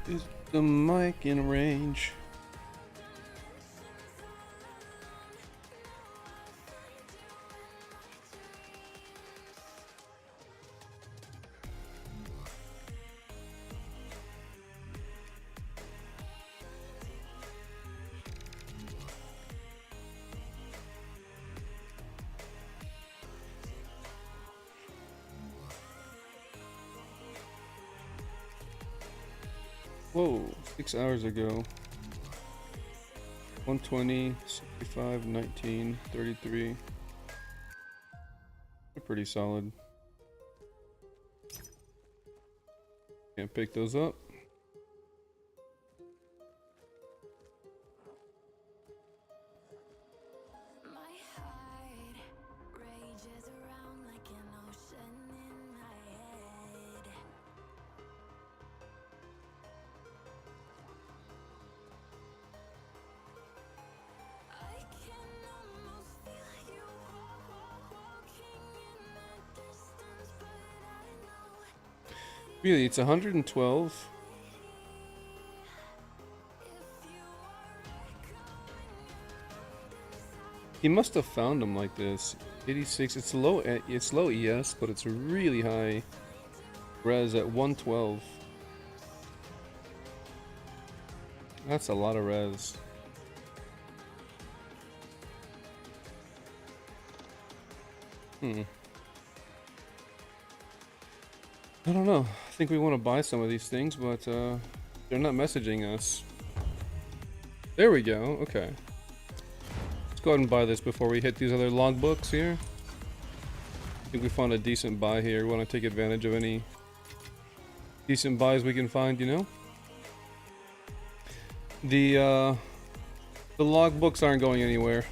Is the mic in range? Whoa, 6 hours ago. 120, 65, 19, 33. They're pretty solid. Can't pick those up. Really, it's 112. He must have found them like this. 86. It's low ES, but it's really high res at 112. That's a lot of res. I don't know. I think we want to buy some of these things, but they're not messaging us. There we go. Okay. Let's go ahead and buy this before we hit these other logbooks here. I think we found a decent buy here. We want to take advantage of any decent buys we can find, you know? The logbooks aren't going anywhere.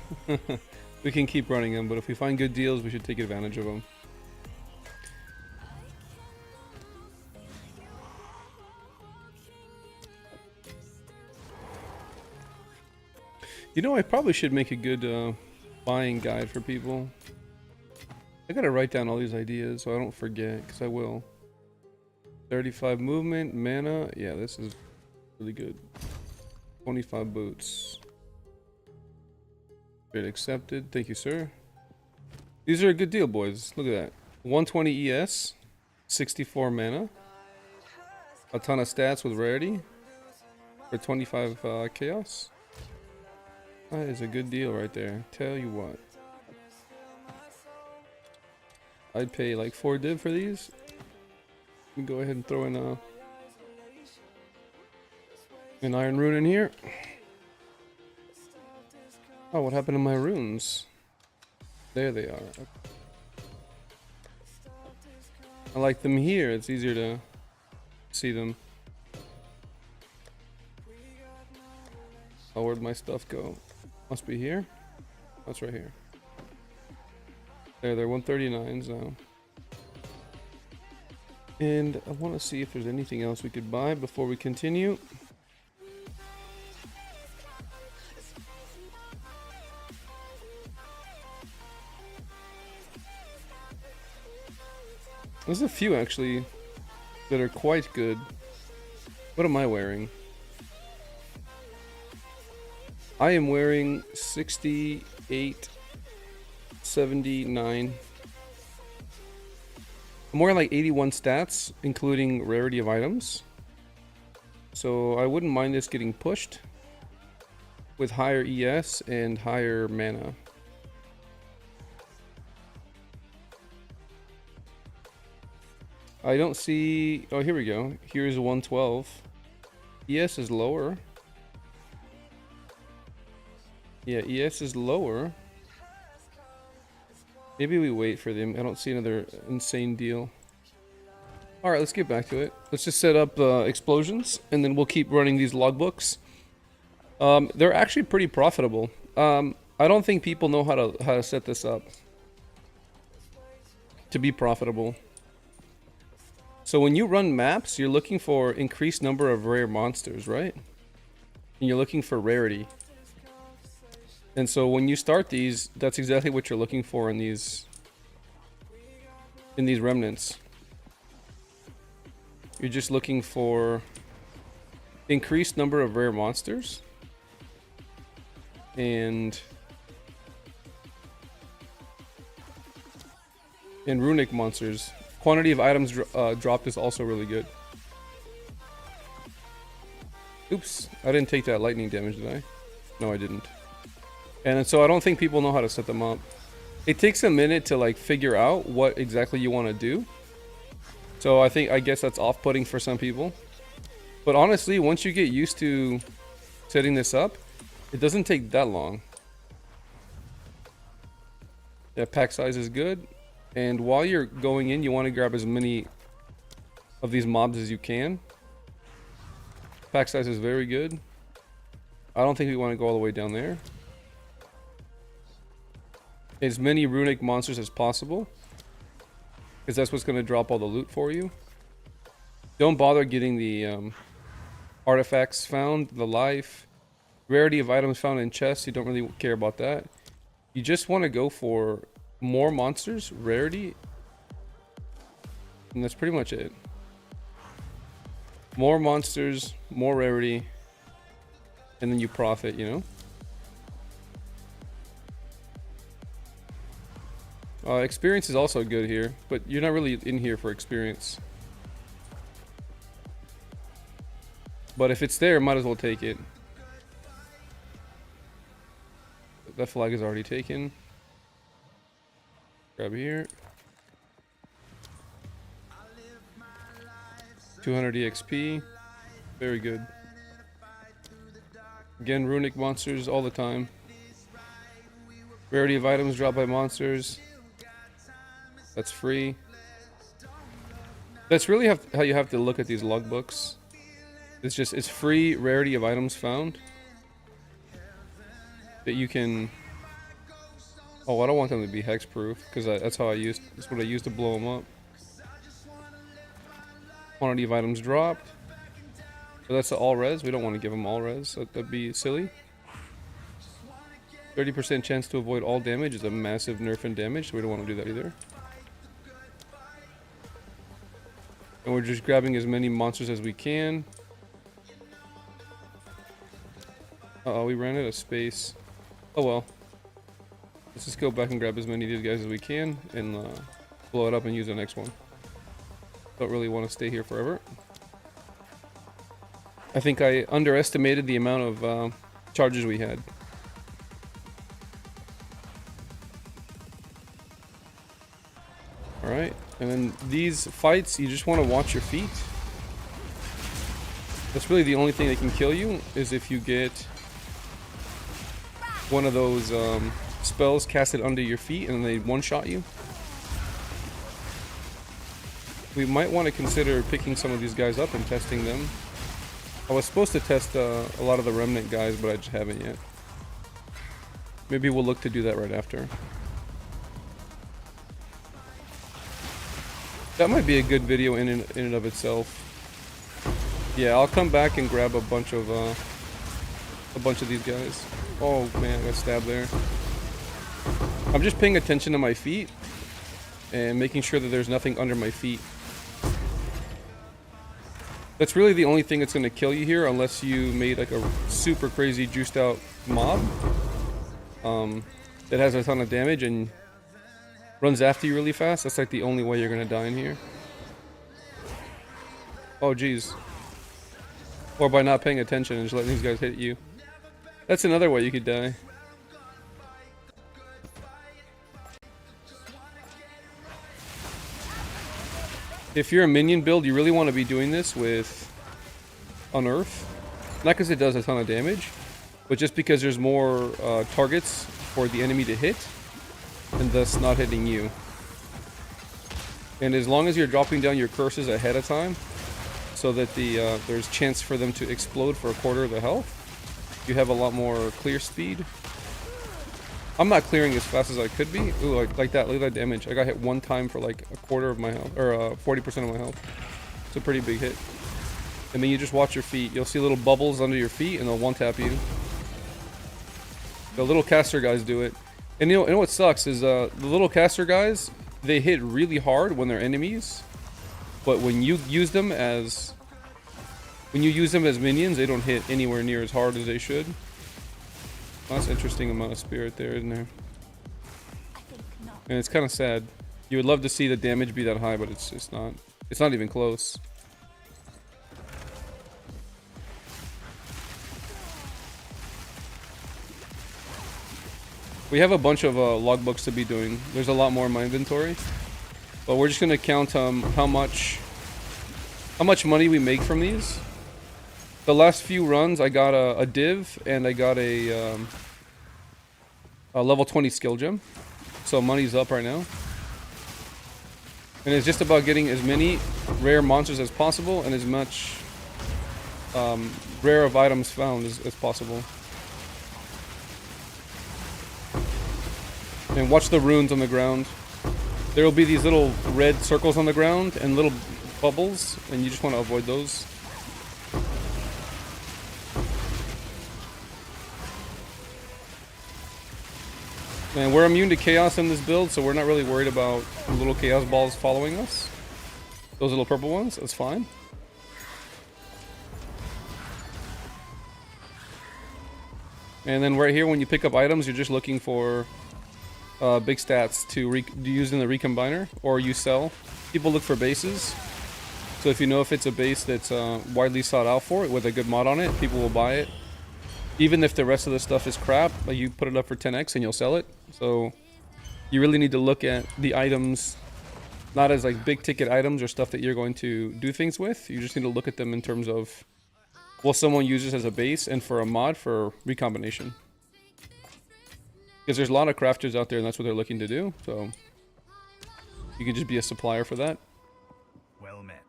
We can keep running them, but if we find good deals, we should take advantage of them. You know, I probably should make a good buying guide for people. I gotta write down all these ideas so I don't forget, because I will. 35 movement, mana. Yeah, this is really good. 25 boots. Trade accepted. Thank you, sir. These are a good deal, boys. Look at that. 120 ES, 64 mana. A ton of stats with rarity. For 25 chaos. That is a good deal right there. Tell you what. I'd pay like 4 div for these. We go ahead and throw in an iron rune in here. Oh, what happened to my runes? There they are. I like them here. It's easier to see them. Oh, where'd my stuff go? Must be here. That's right here. There, they're 139s now. And I want to see if there's anything else we could buy before we continue. There's a few actually that are quite good. What am I wearing? I am wearing 68, 79. I'm wearing like 81 stats, including rarity of items. So I wouldn't mind this getting pushed with higher ES and higher mana. I don't see... Oh, here we go. Here's 112. ES is lower. Yeah, ES is lower. Maybe we wait for them. I don't see another insane deal. Alright, let's get back to it. Let's just set up explosions, and then we'll keep running these logbooks. They're actually pretty profitable. I don't think people know how to set this up to be profitable. So when you run maps, you're looking for increased number of rare monsters, right? And you're looking for rarity. And so when you start these, that's exactly what you're looking for in these remnants. You're just looking for increased number of rare monsters, and runic monsters. Quantity of items dropped is also really good. Oops, I didn't take that lightning damage, did I? No, I didn't. And so I don't think people know how to set them up. It takes a minute to like figure out what exactly you want to do. So I guess that's off-putting for some people. But honestly, once you get used to setting this up, it doesn't take that long. Yeah, pack size is good. And while you're going in, you want to grab as many of these mobs as you can. Pack size is very good. I don't think we want to go all the way down there. As many runic monsters as possible, because that's what's going to drop all the loot for you. Don't bother getting the artifacts found, the life, rarity of items found in chests. You don't really care about that. You just want to go for more monsters, rarity, and that's pretty much it. More monsters, more rarity, and then you profit, you know? Experience is also good here, but you're not really in here for experience. But if it's there, might as well take it. That flag is already taken. Grab here. 200 EXP. Very good. Again, runic monsters all the time. Rarity of items dropped by monsters. That's free. That's really how you have to look at these logbooks. It's free rarity of items found that you can. Oh, I don't want them to be hexproof because that's what I used to blow them up. Quantity of items dropped. So that's the all res. We don't want to give them all res. That'd be silly. 30% chance to avoid all damage is a massive nerf in damage, so we don't want to do that either. And we're just grabbing as many monsters as we can. Uh-oh, we ran out of space. Oh well. Let's just go back and grab as many of these guys as we can and blow it up and use the next one. Don't really want to stay here forever. I think I underestimated the amount of charges we had. Alright, and then these fights, you just want to watch your feet. That's really the only thing that can kill you, is if you get one of those spells casted under your feet and they one-shot you. We might want to consider picking some of these guys up and testing them. I was supposed to test a lot of the remnant guys, but I just haven't yet. Maybe we'll look to do that right after. That might be a good video in and of itself. Yeah, I'll come back and grab a bunch of these guys. Oh man, I got stabbed there. I'm just paying attention to my feet and making sure that there's nothing under my feet. That's really the only thing that's going to kill you here, unless you made like a super crazy juiced out mob that has a ton of damage and runs after you really fast. That's like the only way you're going to die in here. Oh geez. Or by not paying attention and just letting these guys hit you. That's another way you could die. If you're a minion build, you really want to be doing this with Unearth. Not because it does a ton of damage, but just because there's more targets for the enemy to hit, and thus not hitting you. And as long as you're dropping down your curses ahead of time, so that there's chance for them to explode for a quarter of the health, you have a lot more clear speed. I'm not clearing as fast as I could be. Ooh, like that. Look at that damage. I got hit one time for like a quarter of my health, or 40% of my health. It's a pretty big hit. And then you just watch your feet. You'll see little bubbles under your feet, and they'll one-tap you. The little caster guys do it. And you know what sucks is the little caster guys, they hit really hard when they're enemies. But when you use them as when you use them as minions, they don't hit anywhere near as hard as they should. That's an interesting amount of spirit there, isn't there? And it's kind of sad. You would love to see the damage be that high, but it's not. It's not even close. We have a bunch of logbooks to be doing. There's a lot more in my inventory, but we're just gonna count how much money we make from these. The last few runs, I got a div and I got a level 20 skill gem, so money's up right now. And it's just about getting as many rare monsters as possible and as much rare of items found as possible. And watch the runes on the ground. There will be these little red circles on the ground and little bubbles, and you just want to avoid those. And we're immune to chaos in this build, so we're not really worried about little chaos balls following us. Those little purple ones, that's fine. And then right here, when you pick up items, you're just looking for big stats to use in the recombiner, or you sell. People look for bases, so if you know if it's a base that's widely sought out for it with a good mod on it, people will buy it. Even if the rest of the stuff is crap, like you put it up for 10x and you'll sell it. So you really need to look at the items not as like big ticket items or stuff that you're going to do things with. You just need to look at them in terms of, will someone use this as a base and for a mod for recombination? Because there's a lot of crafters out there and that's what they're looking to do, so you can just be a supplier for that. Well met.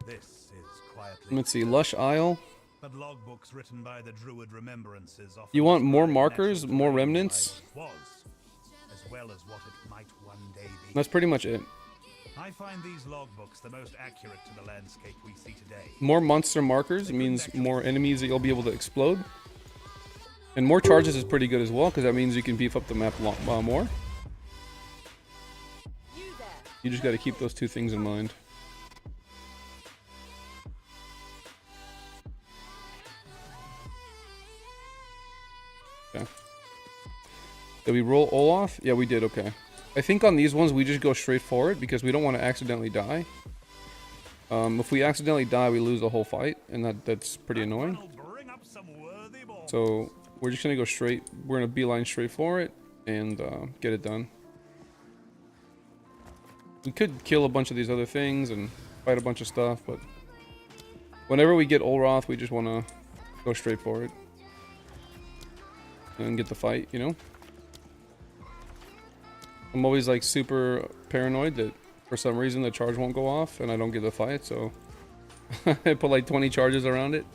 This is quietly. Let's see, Lush Isle. But logbooks written by the Druid remembrances often You want more markers, more remnants? Was, as well as what it might one day be. That's pretty much it. I find these logbooks the most accurate to the landscape we see today. More monster markers means more enemies that you'll be able to explode. And more charges is pretty good as well, because that means you can beef up the map more. You just got to keep those two things in mind. Okay. Did we roll Olroth? Yeah, we did, okay. I think on these ones we just go straight for it because we don't want to accidentally die. If we accidentally die, we lose the whole fight, and that's pretty annoying. So we're just gonna go straight. We're gonna beeline straight for it and get it done. We could kill a bunch of these other things and fight a bunch of stuff, but whenever we get Olroth, we just want to go straight for it and get the fight, you know? I'm always like super paranoid that for some reason the charge won't go off and I don't get the fight, so I put like 20 charges around it.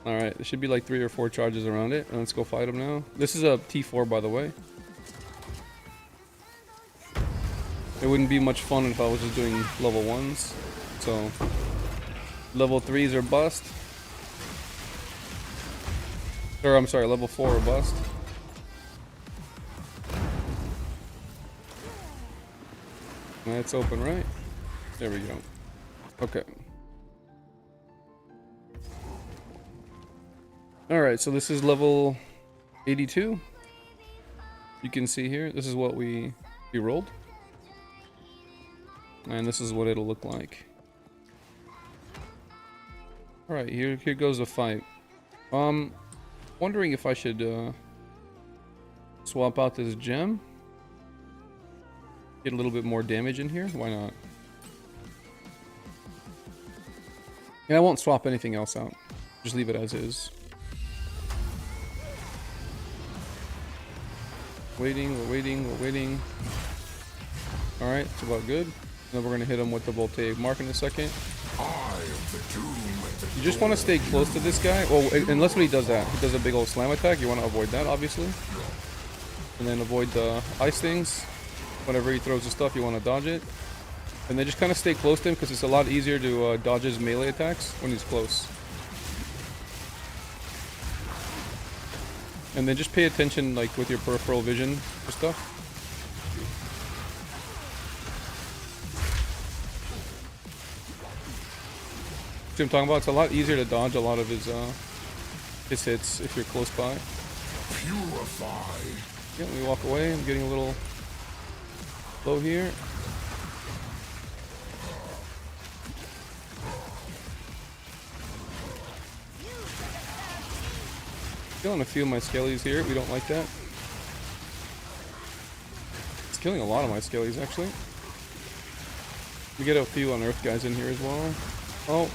Alright, there should be like 3 or 4 charges around it, and let's go fight them now. This is a T4, by the way. It wouldn't be much fun if I was just doing level 1s, so level 3s are bust. Or I'm sorry, level 4 are bust. That's open, right? There we go. Okay. Alright, so this is level 82. You can see here, this is what we rolled. And this is what it'll look like. Alright, here goes the fight. Wondering if I should swap out this gem. Get a little bit more damage in here. Why not? And I won't swap anything else out. Just leave it as is. Waiting, we're waiting, we're waiting. Alright, it's about good. Then we're going to hit him with the Voltaic Mark in a second. You just want to stay close to this guy. Well, unless when he does that. He does a big old slam attack. You want to avoid that, obviously. And then avoid the ice things. Whenever he throws the stuff, you want to dodge it. And then just kind of stay close to him because it's a lot easier to dodge his melee attacks when he's close. And then just pay attention, like, with your peripheral vision for stuff. See what I'm talking about? It's a lot easier to dodge a lot of his hits if you're close by. Purify. Yeah, let me walk away. I'm getting a little low here. Killing a few of my skellies here. We don't like that. It's killing a lot of my skellies, actually. We get a few unearthed guys in here as well. Oh,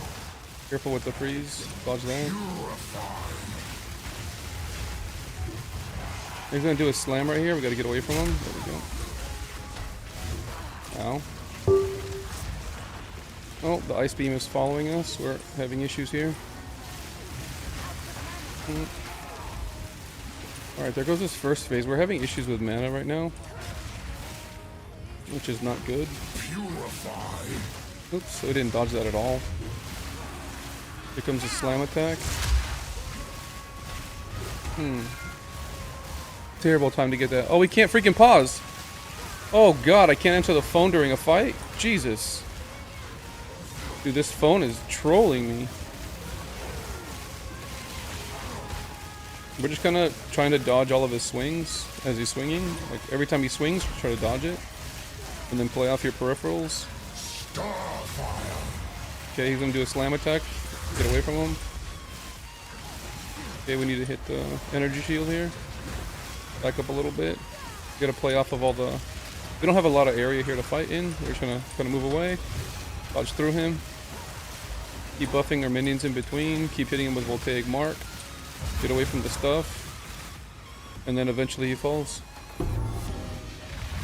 careful with the freeze. Dodge that. He's gonna do a slam right here. We gotta get away from him. There we go. Ow. Oh, the ice beam is following us. We're having issues here. Alright, there goes this first phase. We're having issues with mana right now, which is not good. Oops, so we didn't dodge that at all. Here comes a slam attack. Terrible time to get that. Oh, we can't freaking pause! Oh god, I can't answer the phone during a fight? Jesus. Dude, this phone is trolling me. We're just kind of trying to dodge all of his swings as he's swinging. Like, every time he swings, try to dodge it. And then play off your peripherals. Okay, he's gonna do a slam attack. Get away from him. Okay, we need to hit the energy shield here. Back up a little bit. We gotta play off of all the... We don't have a lot of area here to fight in. We're just gonna kind of move away. Dodge through him. Keep buffing our minions in between. Keep hitting him with Voltaic Mark. Get away from the stuff. And then eventually he falls.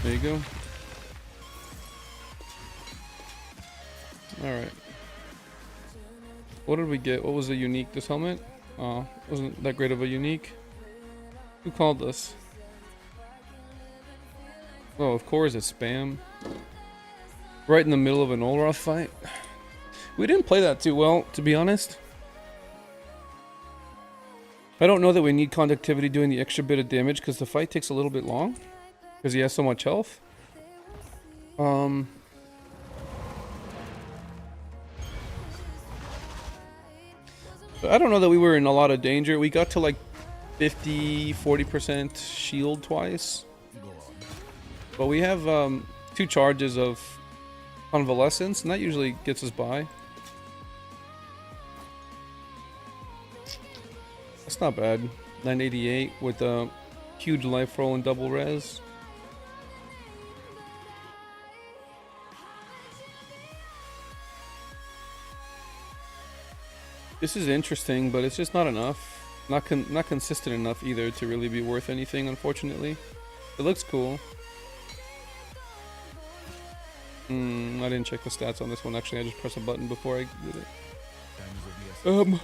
There you go. Alright. What did we get? What was the unique? This helmet? Oh, wasn't that great of a unique. Who called us? Oh, of course it's spam. Right in the middle of an Olroth fight. We didn't play that too well, to be honest. I don't know that we need conductivity doing the extra bit of damage because the fight takes a little bit long. Because he has so much health. But I don't know that we were in a lot of danger. We got to like 50-40% shield twice. But we have 2 charges of convalescence, and that usually gets us by. That's not bad. 988 with a huge life roll and double res. This is interesting, but it's just not enough. Not consistent enough either to really be worth anything, unfortunately. It looks cool. I didn't check the stats on this one. Actually, I just pressed a button before I did it.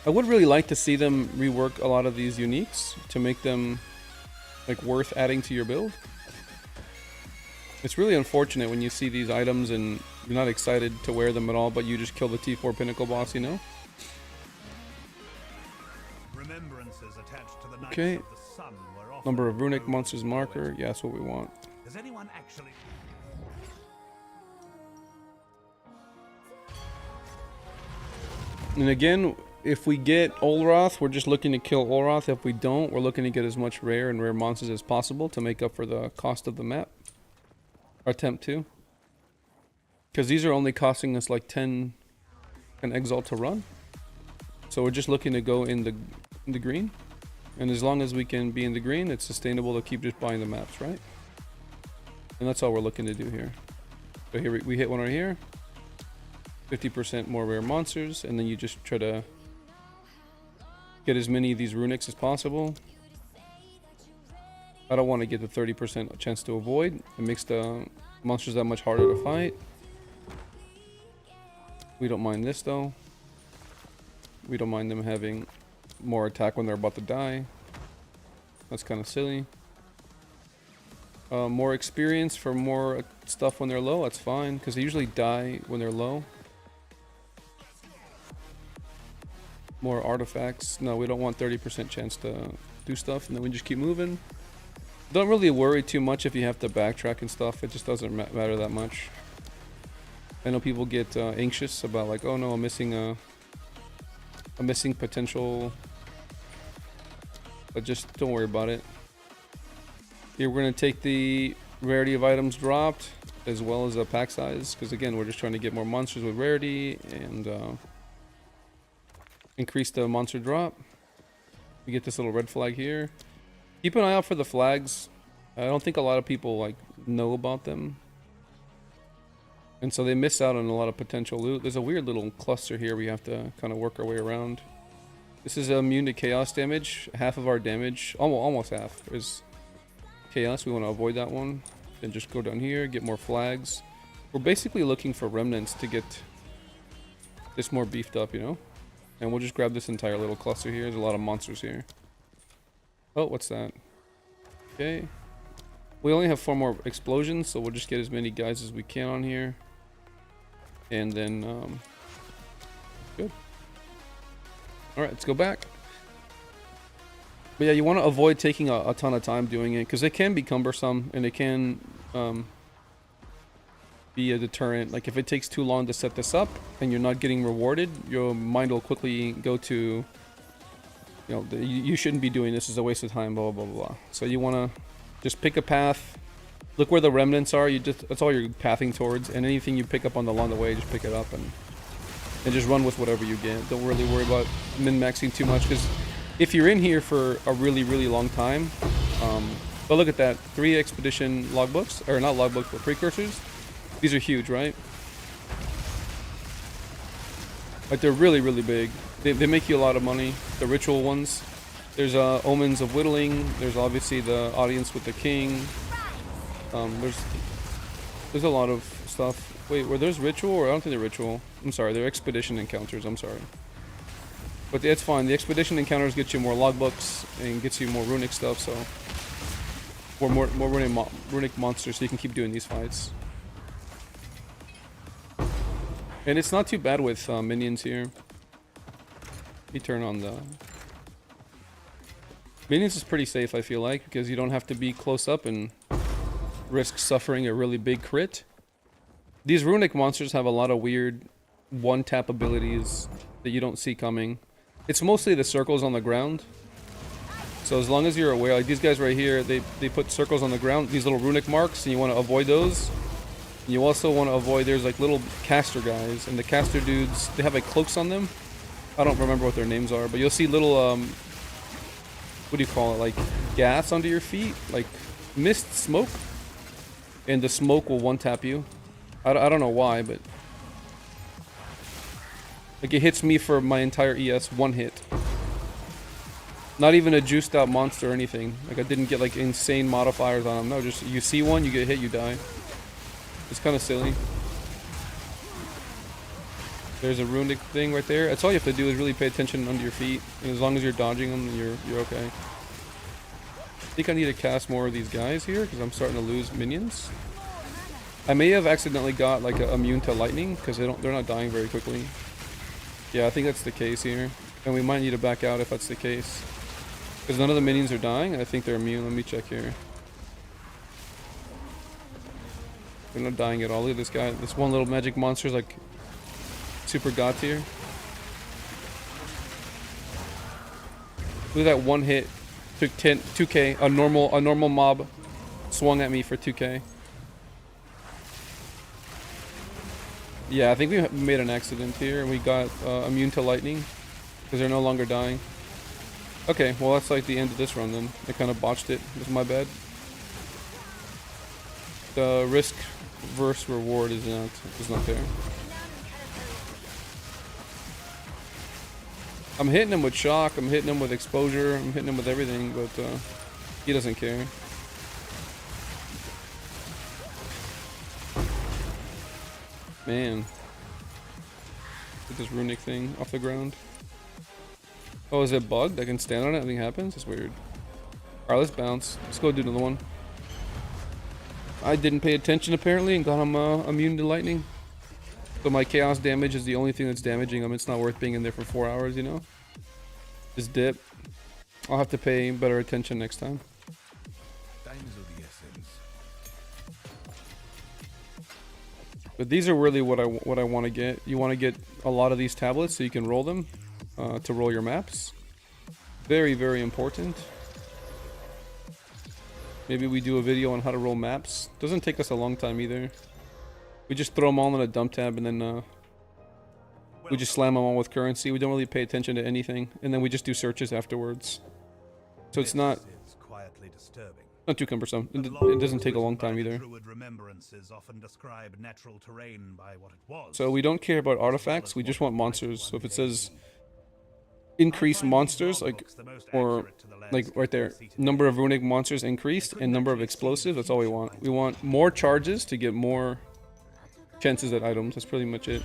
I would really like to see them rework a lot of these uniques to make them like worth adding to your build. It's really unfortunate when you see these items and you're not excited to wear them at all, but you just kill the T4 Pinnacle boss, you know? Remembrances attached to the Knights Okay. of the Sun were often Number of runic devoted monsters to marker. it. Yeah, that's what we want. Does anyone actually... And again, if we get Olroth, we're just looking to kill Olroth. If we don't, we're looking to get as much rare and rare monsters as possible to make up for the cost of the map. Or attempt to. Because these are only costing us like 10 an exalt to run. So we're just looking to go in the green. And as long as we can be in the green, it's sustainable to keep just buying the maps, right? And that's all we're looking to do here. So here we hit one right here. 50% more rare monsters, and then you just try to get as many of these runics as possible. I don't want to get the 30% chance to avoid. It makes the monsters that much harder to fight. We don't mind this though. We don't mind them having more attack when they're about to die. That's kind of silly. More experience for more stuff when they're low, that's fine, because they usually die when they're low. More artifacts. No, we don't want 30% chance to do stuff, and then we just keep moving. Don't really worry too much if you have to backtrack and stuff. It just doesn't matter that much. I know people get anxious about like, oh no, I'm missing a missing potential, but just don't worry about it. Here we're gonna take the rarity of items dropped as well as the pack size, because again we're just trying to get more monsters with rarity and increase the monster drop. We get this little red flag here. Keep an eye out for the flags. I don't think a lot of people like know about them, and so they miss out on a lot of potential loot. There's a weird little cluster here we have to kind of work our way around. This is immune to chaos damage. Half of our damage, almost half, is chaos. We want to avoid that one. Then just go down here, get more flags. We're basically looking for remnants to get this more beefed up, you know? And we'll just grab this entire little cluster here. There's a lot of monsters here. Oh, what's that? Okay. We only have 4 more explosions, so we'll just get as many guys as we can on here. And then, good. Alright, let's go back. But yeah, you want to avoid taking a ton of time doing it, because it can be cumbersome, and it can be a deterrent. Like, if it takes too long to set this up, and you're not getting rewarded, your mind will quickly go to, you know, you shouldn't be doing this, it's a waste of time, blah, blah, blah, blah. So you want to just pick a path, look where the remnants are, that's all you're pathing towards, and anything you pick up along the way, just pick it up, and just run with whatever you get. Don't really worry about min-maxing too much, because if you're in here for a really, really long time, but look at that, 3 expedition logbooks, or not logbooks, but precursors. These are huge, right? Like, they're really, really big. They make you a lot of money. The ritual ones. There's omens of whittling. There's obviously the audience with the king. There's a lot of stuff. Wait, were there's ritual, or I don't think they're ritual. I'm sorry, they're expedition encounters. I'm sorry. But it's fine. The expedition encounters get you more logbooks and gets you more runic stuff, so or more runic monsters, so you can keep doing these fights. And it's not too bad with minions here. You turn on the minions is pretty safe, I feel like, because you don't have to be close up and risk suffering a really big crit. These runic monsters have a lot of weird one-tap abilities that you don't see coming. It's mostly the circles on the ground. So as long as you're aware, like these guys right here, they put circles on the ground, these little runic marks, and you want to avoid those. And you also want to avoid, there's like little caster guys, and the caster dudes, they have like cloaks on them. I don't remember what their names are, but you'll see little, what do you call it, like gas under your feet, like mist, smoke, and the smoke will one-tap you. I don't know why, but like it hits me for my entire ES, 1 hit. Not even a juiced out monster or anything. Like I didn't get like insane modifiers on them. No, just you see one, you get hit, you die. It's kind of silly. There's a runic thing right there. That's all you have to do is really pay attention under your feet, and as long as you're dodging them, you're okay. I think I need to cast more of these guys here because I'm starting to lose minions. I may have accidentally got like a immune to lightning because they're not dying very quickly. Yeah, I think that's the case here, and we might need to back out if that's the case because none of the minions are dying. I think they're immune. Let me check here. They're not dying at all. Look at this guy. This one little magic monster is like super god tier. Look at that one hit. Took 2k. A normal mob swung at me for 2k. Yeah, I think we made an accident here and we got immune to lightning because they're no longer dying. Okay, well that's like the end of this run then. I kind of botched it. It was my bad. The risk versus reward is not there. I'm hitting him with shock, I'm hitting him with exposure, I'm hitting him with everything, but he doesn't care. Man. Get this runic thing off the ground. Oh, is it bugged? I can stand on it, nothing happens? That's weird. Alright, let's bounce. Let's go do another one. I didn't pay attention apparently and got him immune to lightning. So my chaos damage is the only thing that's damaging him. It's not worth being in there for 4 hours, you know? Just dip. I'll have to pay better attention next time. But these are really what I want to get. You want to get a lot of these tablets so you can roll them to roll your maps. Very, very important. Maybe we do a video on how to roll maps. Doesn't take us a long time either. We just throw them all in a dump tab and then we just slam them all with currency. We don't really pay attention to anything, and then we just do searches afterwards. So it's not quietly disturbing. not too cumbersome. It doesn't take a long time either. Remembrances often describe natural terrain by what it was. So we don't care about artifacts. We just want monsters. So if it says increase monsters, like, or like right there, number of runic monsters increased and number of explosives, that's all we want. We want more charges to get more chances at items. That's pretty much it.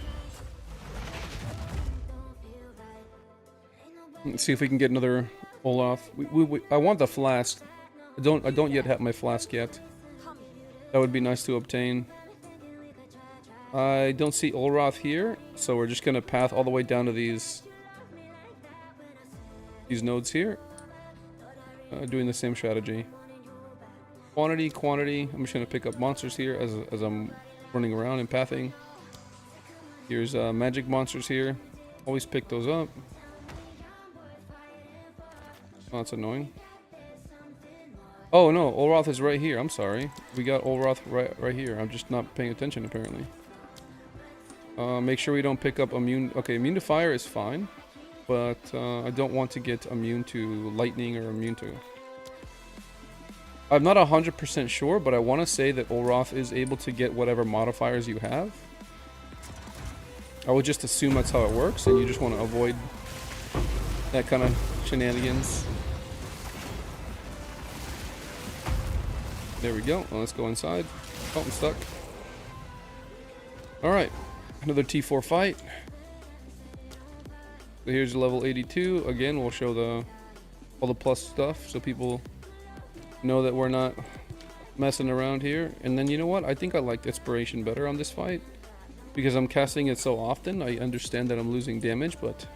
Let's see if we can get another Olroth. I want the flask. I don't yet have my flask yet. That would be nice to obtain. I don't see Olroth here, so we're just gonna path all the way down to these nodes here. Doing the same strategy. Quantity. I'm just gonna pick up monsters here as I'm running around and pathing. Here's magic monsters here. Always pick those up. Oh, that's annoying. Oh no, Olroth is right here. I'm sorry. We got Olroth right here. I'm just not paying attention apparently. Make sure we don't pick up immune. Okay, immune to fire is fine, but I don't want to get immune to lightning or immune to. I'm not 100% sure, but I want to say that Olroth is able to get whatever modifiers you have. I would just assume that's how it works, and you just want to avoid that kind of shenanigans. There we go. Well, let's go inside. Oh, I'm stuck. Alright. Another T4 fight. So here's level 82. Again, we'll show all the plus stuff so people know that we're not messing around here. And then, you know what? I think I liked Inspiration better on this fight. Because I'm casting it so often, I understand that I'm losing damage, but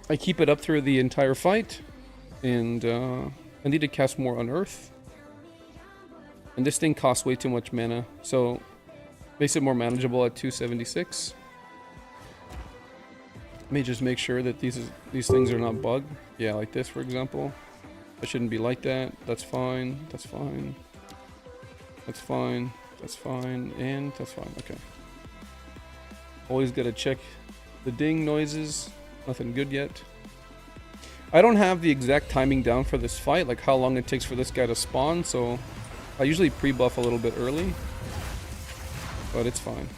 I keep it up through the entire fight. And I need to cast more Unearth. And this thing costs way too much mana, so makes it more manageable at 276. Let me just make sure that these things are not bugged. Yeah, like this, for example. It shouldn't be like that. That's fine. That's fine. That's fine. That's fine. And that's fine. Okay. Always gotta check the ding noises. Nothing good yet. I don't have the exact timing down for this fight, like how long it takes for this guy to spawn, so I usually pre-buff a little bit early, but it's fine.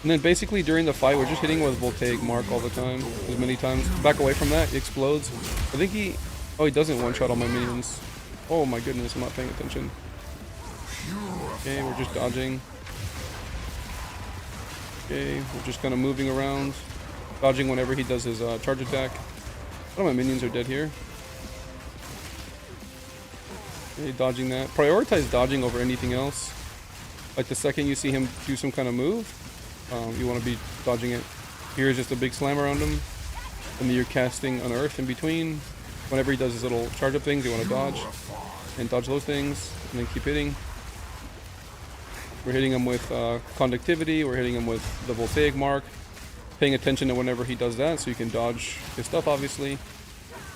And then basically during the fight, we're just hitting with Voltaic Mark all the time, as many times. Back away from that, he explodes. I think he doesn't one-shot all my minions. Oh my goodness, I'm not paying attention. Okay, we're just dodging. Okay, we're just kind of moving around, dodging whenever he does his charge attack. All my minions are dead here. Okay, dodging that. Prioritize dodging over anything else. Like the second you see him do some kind of move, you want to be dodging it. Here's just a big slam around him. And then you're casting Unearth in between. Whenever he does his little charge up things, you want to dodge. And dodge those things. And then keep hitting. We're hitting him with Conductivity. We're hitting him with the Voltaic Mark. Paying attention to whenever he does that so you can dodge his stuff, obviously.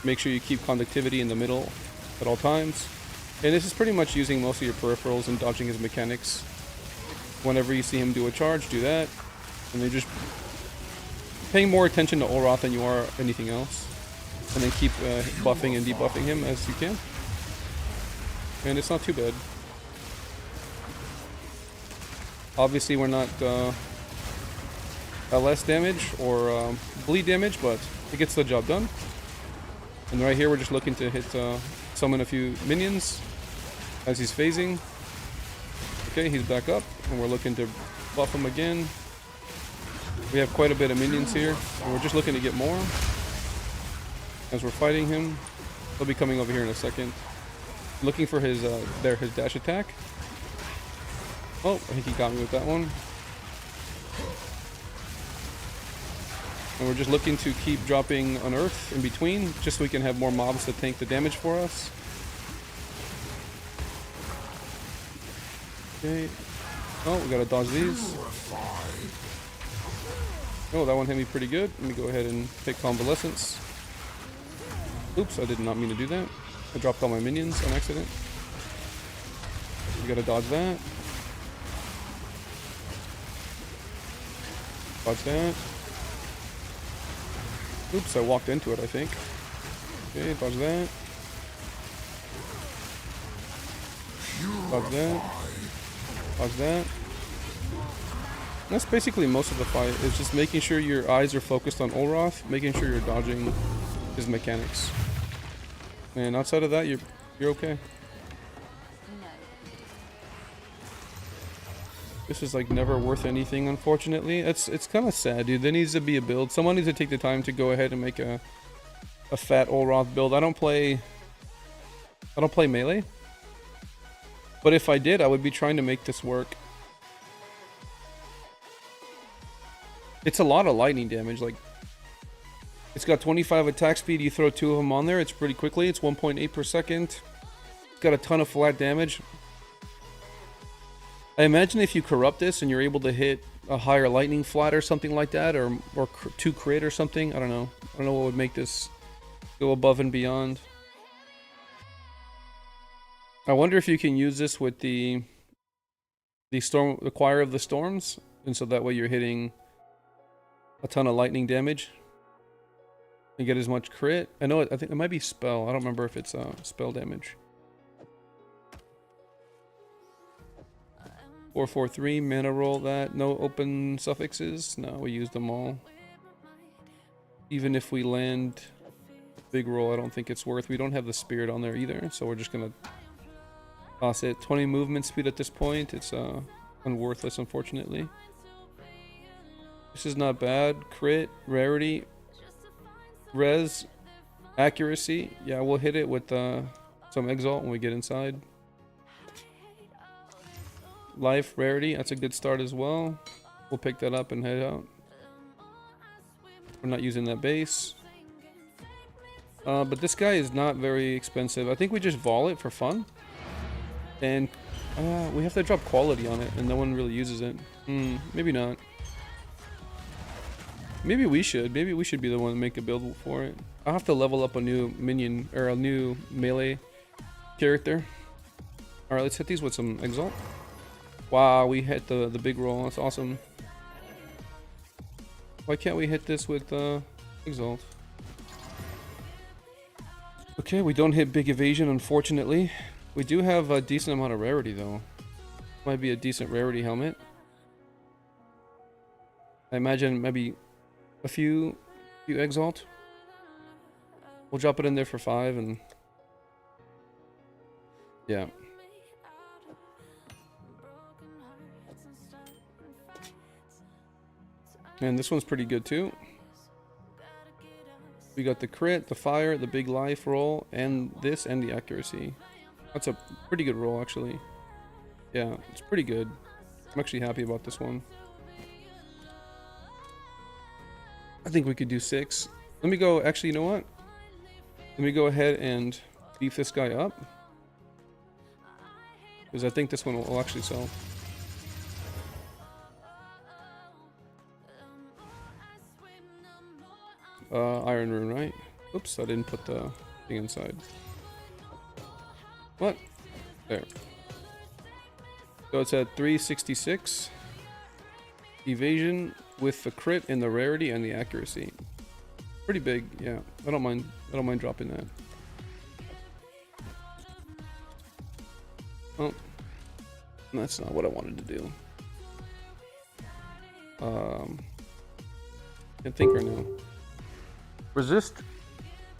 Make sure you keep Conductivity in the middle at all times. And this is pretty much using most of your peripherals and dodging his mechanics. Whenever you see him do a charge, do that. And then just paying more attention to Olroth than you are anything else. And then keep buffing and debuffing him as you can. And it's not too bad. Obviously we're not LS damage or bleed damage, but it gets the job done. And right here we're just looking to hit summon a few minions as he's phasing. Okay, he's back up, and we're looking to buff him again. We have quite a bit of minions here, and we're just looking to get more as we're fighting him. He'll be coming over here in a second. Looking for his his dash attack. Oh, I think he got me with that one. And we're just looking to keep dropping Unearth in between, just so we can have more mobs to tank the damage for us. Okay. Oh, we gotta dodge these. Oh, that one hit me pretty good. Let me go ahead and take Convalescence. Oops, I did not mean to do that. I dropped all my minions on accident. We gotta dodge that. Dodge that. Oops, I walked into it, I think. Okay, dodge that. Dodge that. Dodge that. That's basically most of the fight. It's just making sure your eyes are focused on Olroth, making sure you're dodging his mechanics. And outside of that, you're okay. This is like never worth anything, unfortunately. It's kind of sad, dude. There needs to be a build. Someone needs to take the time to go ahead and make a fat Olroth build. I don't play melee. But if I did, I would be trying to make this work. It's a lot of lightning damage. Like, it's got 25 attack speed. You throw 2 of them on there, it's pretty quickly. It's 1.8 per second. It's got a ton of flat damage. I imagine if you corrupt this and you're able to hit a higher lightning flat or something like that, or 2 crit or something. I don't know. I don't know what would make this go above and beyond. I wonder if you can use this with the Choir of the Storms, and so that way you're hitting a ton of lightning damage and get as much crit. I think it might be spell. I don't remember if it's spell damage. 443 mana roll that. No open suffixes. No, we used them all. Even if we land big roll, I don't think it's worth. We don't have the spirit on there either, so we're just gonna toss it. 20 movement speed at this point. It's unworthless, unfortunately. This is not bad. Crit, rarity, res, accuracy. Yeah, we'll hit it with some exalt when we get inside. Life, rarity, that's a good start as well. We'll pick that up and head out. We're not using that base. But this guy is not very expensive. I think we just vol it for fun. And we have to drop quality on it, and no one really uses it. Maybe not. Maybe we should. Maybe we should be the one to make a build for it. I'll have to level up a new minion, or a new melee character. Alright, let's hit these with some exalt. Wow, we hit the big roll. That's awesome. Why can't we hit this with exalt? Okay, we don't hit big evasion, unfortunately. We do have a decent amount of rarity, though. Might be a decent rarity helmet. I imagine maybe a few exalt. We'll drop it in there for 5 and yeah. And this one's pretty good too. We got the crit, the fire, the big life roll, and this, and the accuracy. That's a pretty good roll, actually. Yeah, it's pretty good. I'm actually happy about this one. I think we could do 6. Let me go, actually, you know what? Let me go ahead and beef this guy up. Because I think this one will actually sell. Iron Rune, right? Oops, I didn't put the thing inside. What? There. So it's at 366. Evasion with the crit and the rarity and the accuracy. Pretty big, yeah. I don't mind dropping that. Oh. That's not what I wanted to do. Can't think right now. Resist.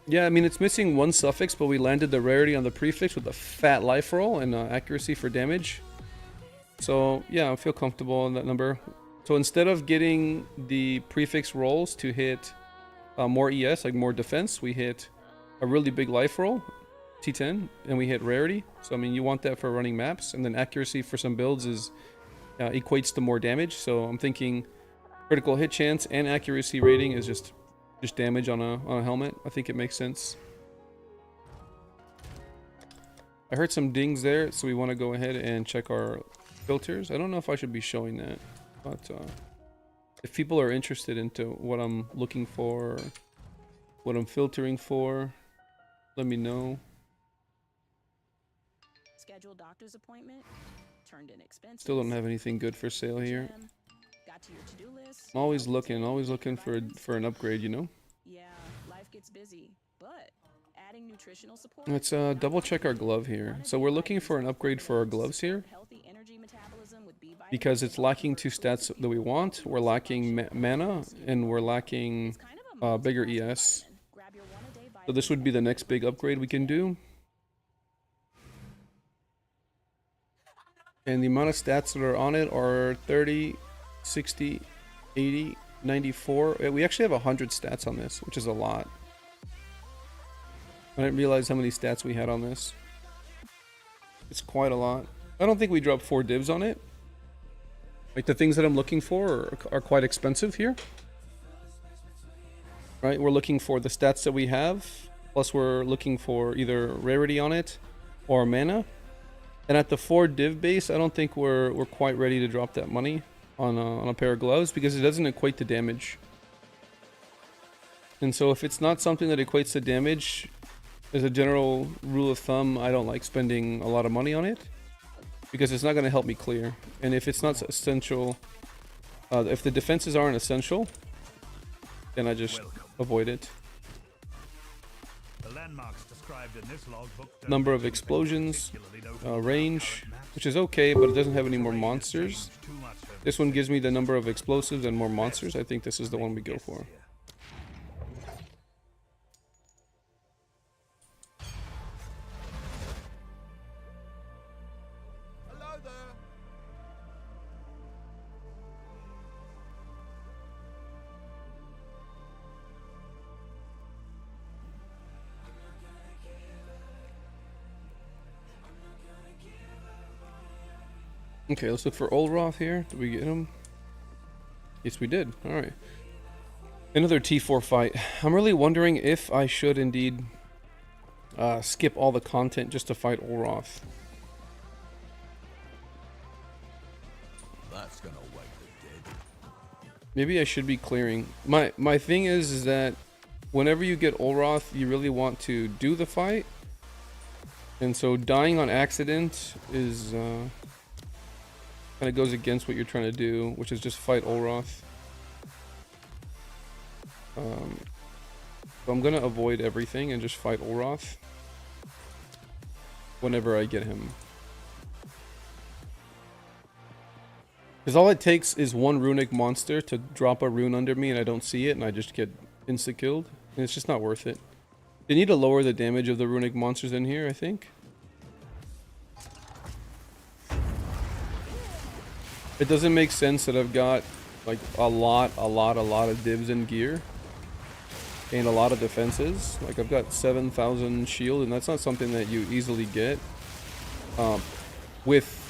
Yeah, I mean, it's missing 1 suffix, but we landed the rarity on the prefix with a fat life roll and accuracy for damage. So, yeah, I feel comfortable on that number. So instead of getting the prefix rolls to hit more ES, like more defense, we hit a really big life roll, T10, and we hit rarity. So, I mean, you want that for running maps. And then accuracy for some builds is equates to more damage. So I'm thinking critical hit chance and accuracy rating is just damage on a helmet. I think it makes sense. I heard some dings there, so we want to go ahead and check our filters. I don't know if I should be showing that, but if people are interested into what I'm looking for, what I'm filtering for, let me know. Scheduled doctor's appointment, turned in expenses. Still don't have anything good for sale here. Got to your to-do list. I'm always looking for an upgrade, you know? Yeah, life gets busy, but adding nutritional support. Let's double check our glove here. So we're looking for an upgrade for our gloves here because it's lacking 2 stats that we want. We're lacking mana and we're lacking bigger ES. So this would be the next big upgrade we can do. And the amount of stats that are on it are 30, 60, 80, 94. We actually have 100 stats on this, which is a lot. I didn't realize how many stats we had on this. It's quite a lot. I don't think we dropped 4 divs on it. Like, the things that I'm looking for are quite expensive here. Right, we're looking for the stats that we have, plus we're looking for either rarity on it or mana. And at the 4 div base, I don't think we're quite ready to drop that money on a pair of gloves because it doesn't equate to damage. And so if it's not something that equates to damage, as a general rule of thumb, I don't like spending a lot of money on it because it's not going to help me clear. And if it's not essential, if the defenses aren't essential, then I just avoid it. The landmarks described in this logbook Number of explosions, range, which is okay, but it doesn't have any more monsters. This one gives me the number of explosives and more monsters. I think this is the one we go for. Hello there. Okay, let's look for Olroth here. Did we get him? Yes, we did. Alright. Another T4 fight. I'm really wondering if I should indeed skip all the content just to fight Olroth. That's gonna wake the dead. Maybe I should be clearing. My thing is that whenever you get Olroth, you really want to do the fight. And so dying on accident is kind of goes against what you're trying to do, which is just fight Olroth. So I'm gonna avoid everything and just fight Olroth whenever I get him. Because all it takes is one runic monster to drop a rune under me and I don't see it and I just get insta-killed. And it's just not worth it. They need to lower the damage of the runic monsters in here, I think. It doesn't make sense that I've got like a lot of divs and gear and a lot of defenses. Like I've got 7,000 shield and that's not something that you easily get with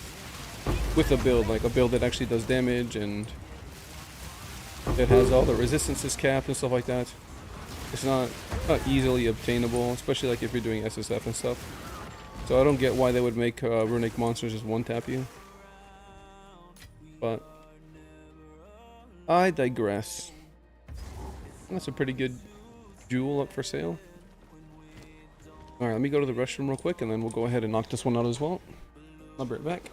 a build, like a build that actually does damage and it has all the resistances capped and stuff like that. It's not easily obtainable, especially like if you're doing SSF and stuff. So I don't get why they would make runic monsters just one tap you. But I digress. That's a pretty good jewel up for sale. Alright, let me go to the restroom real quick and then we'll go ahead and knock this one out as well. I'll be right back.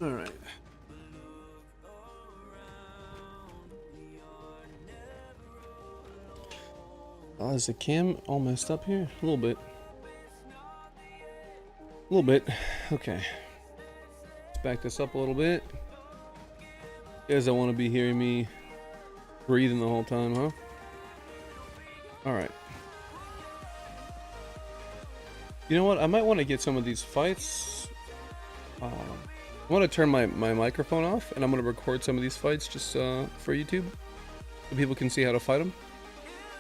All right. Oh, is the cam all messed up here? A little bit. A little bit. Okay. Let's back this up a little bit. You guys don't want to be hearing me breathing the whole time, huh? Alright. You know what? I might want to get some of these fights. I want to turn my microphone off, and I'm going to record some of these fights just for YouTube, so people can see how to fight them.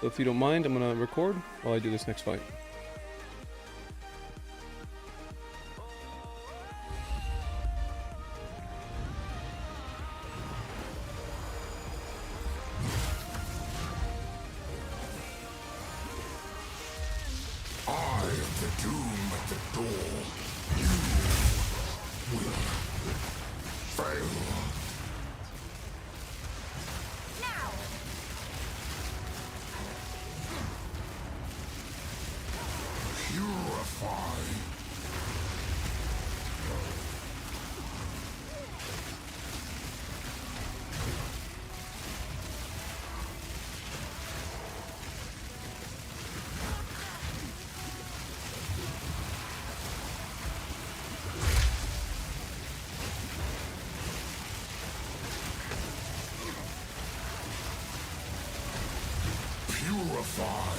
So if you don't mind, I'm going to record while I do this next fight. I am the doom at the door. You will fail. Purify.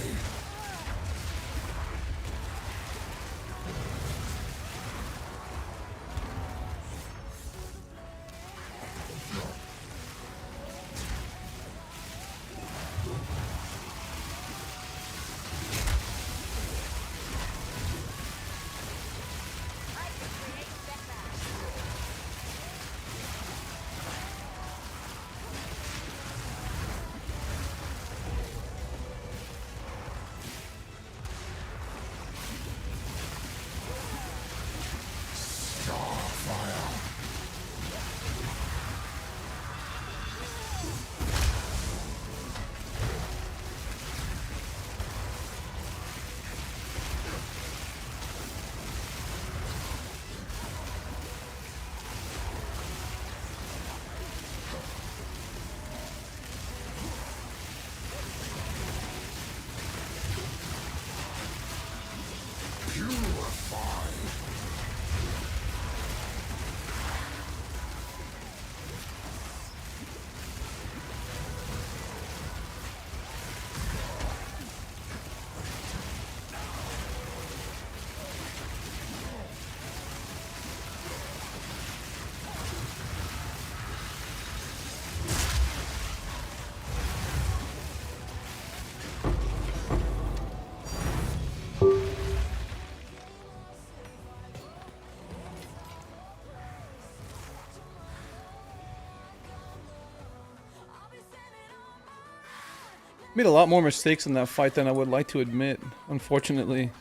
Purify. Made a lot more mistakes in that fight than I would like to admit, unfortunately.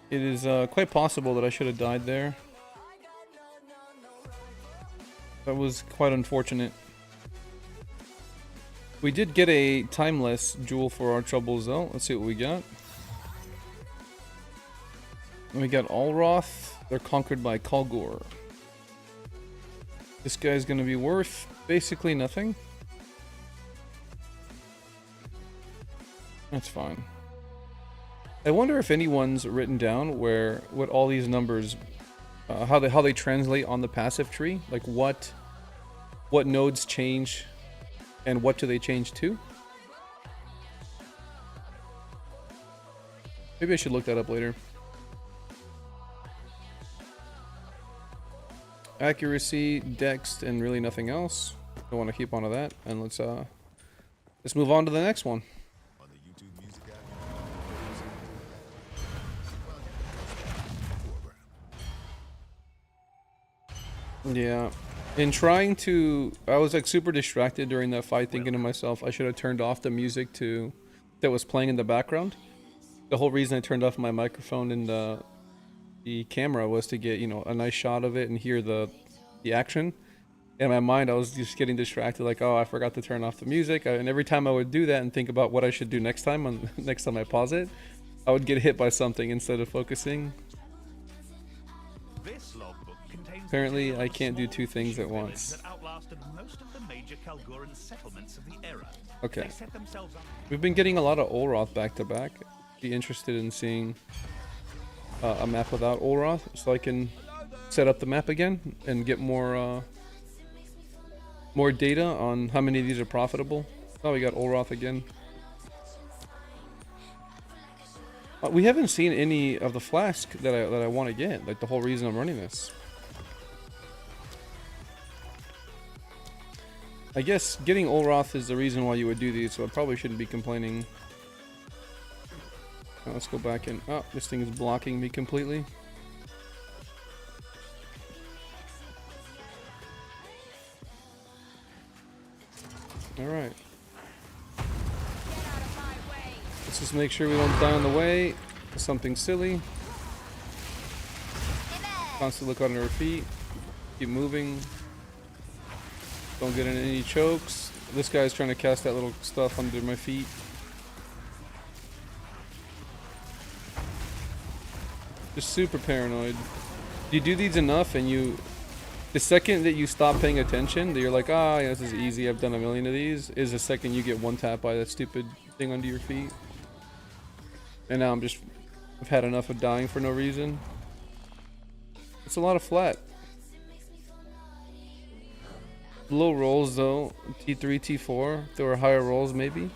It is quite possible that I should have died there. That was quite unfortunate. We did get a timeless jewel for our troubles though. Let's see what we got. We got Olroth. They're conquered by Kalgor. This guy's gonna be worth basically nothing. That's fine. I wonder if anyone's written down where what all these numbers, how they translate on the passive tree, like what nodes change, and what do they change to? Maybe I should look that up later. Accuracy, dex, and really nothing else. Don't want to keep on to that, and let's move on to the next one. Yeah, in trying to, I was like super distracted during that fight, thinking to myself, I should have turned off the music that was playing in the background. The whole reason I turned off my microphone and the camera was to get, you know, a nice shot of it and hear the action. In my mind, I was just getting distracted, like, oh, I forgot to turn off the music. And every time I would do that and think about what I should do next time, next time I pause it, I would get hit by something instead of focusing. This logbook contains Apparently, detail I of a can't do small two things at fishing village once. That outlasted most of the major Kalguran settlements of the era. Okay. They set themselves up. We've been getting a lot of Olroth back to back. Be interested in seeing a map without Olroth, so I can set up the map again and get more more data on how many of these are profitable. Oh, we got Olroth again. We haven't seen any of the flask that I want to get. Like the whole reason I'm running this. I guess getting Olroth is the reason why you would do these, so I probably shouldn't be complaining. Let's go back and... Oh, this thing is blocking me completely. Alright. Let's just make sure we don't die on the way. Something silly. Constantly look under our feet. Keep moving. Don't get in any chokes. This guy's trying to cast that little stuff under my feet. Just super paranoid. You do these enough and you... The second that you stop paying attention, that you're like, ah, yeah, this is easy, I've done a million of these, is the second you get one tap by that stupid thing under your feet. And now I've had enough of dying for no reason. It's a lot of flat. Low rolls though, T3, T4, if there were higher rolls maybe.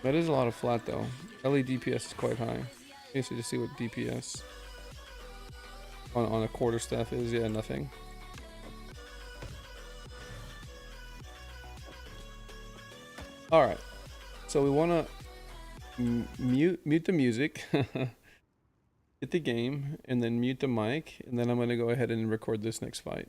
That is a lot of flat though. LE DPS is quite high. Interesting to see what DPS on a quarterstaff is. Yeah, nothing. Alright, so we want to mute the music, hit the game, and then mute the mic, and then I'm going to go ahead and record this next fight.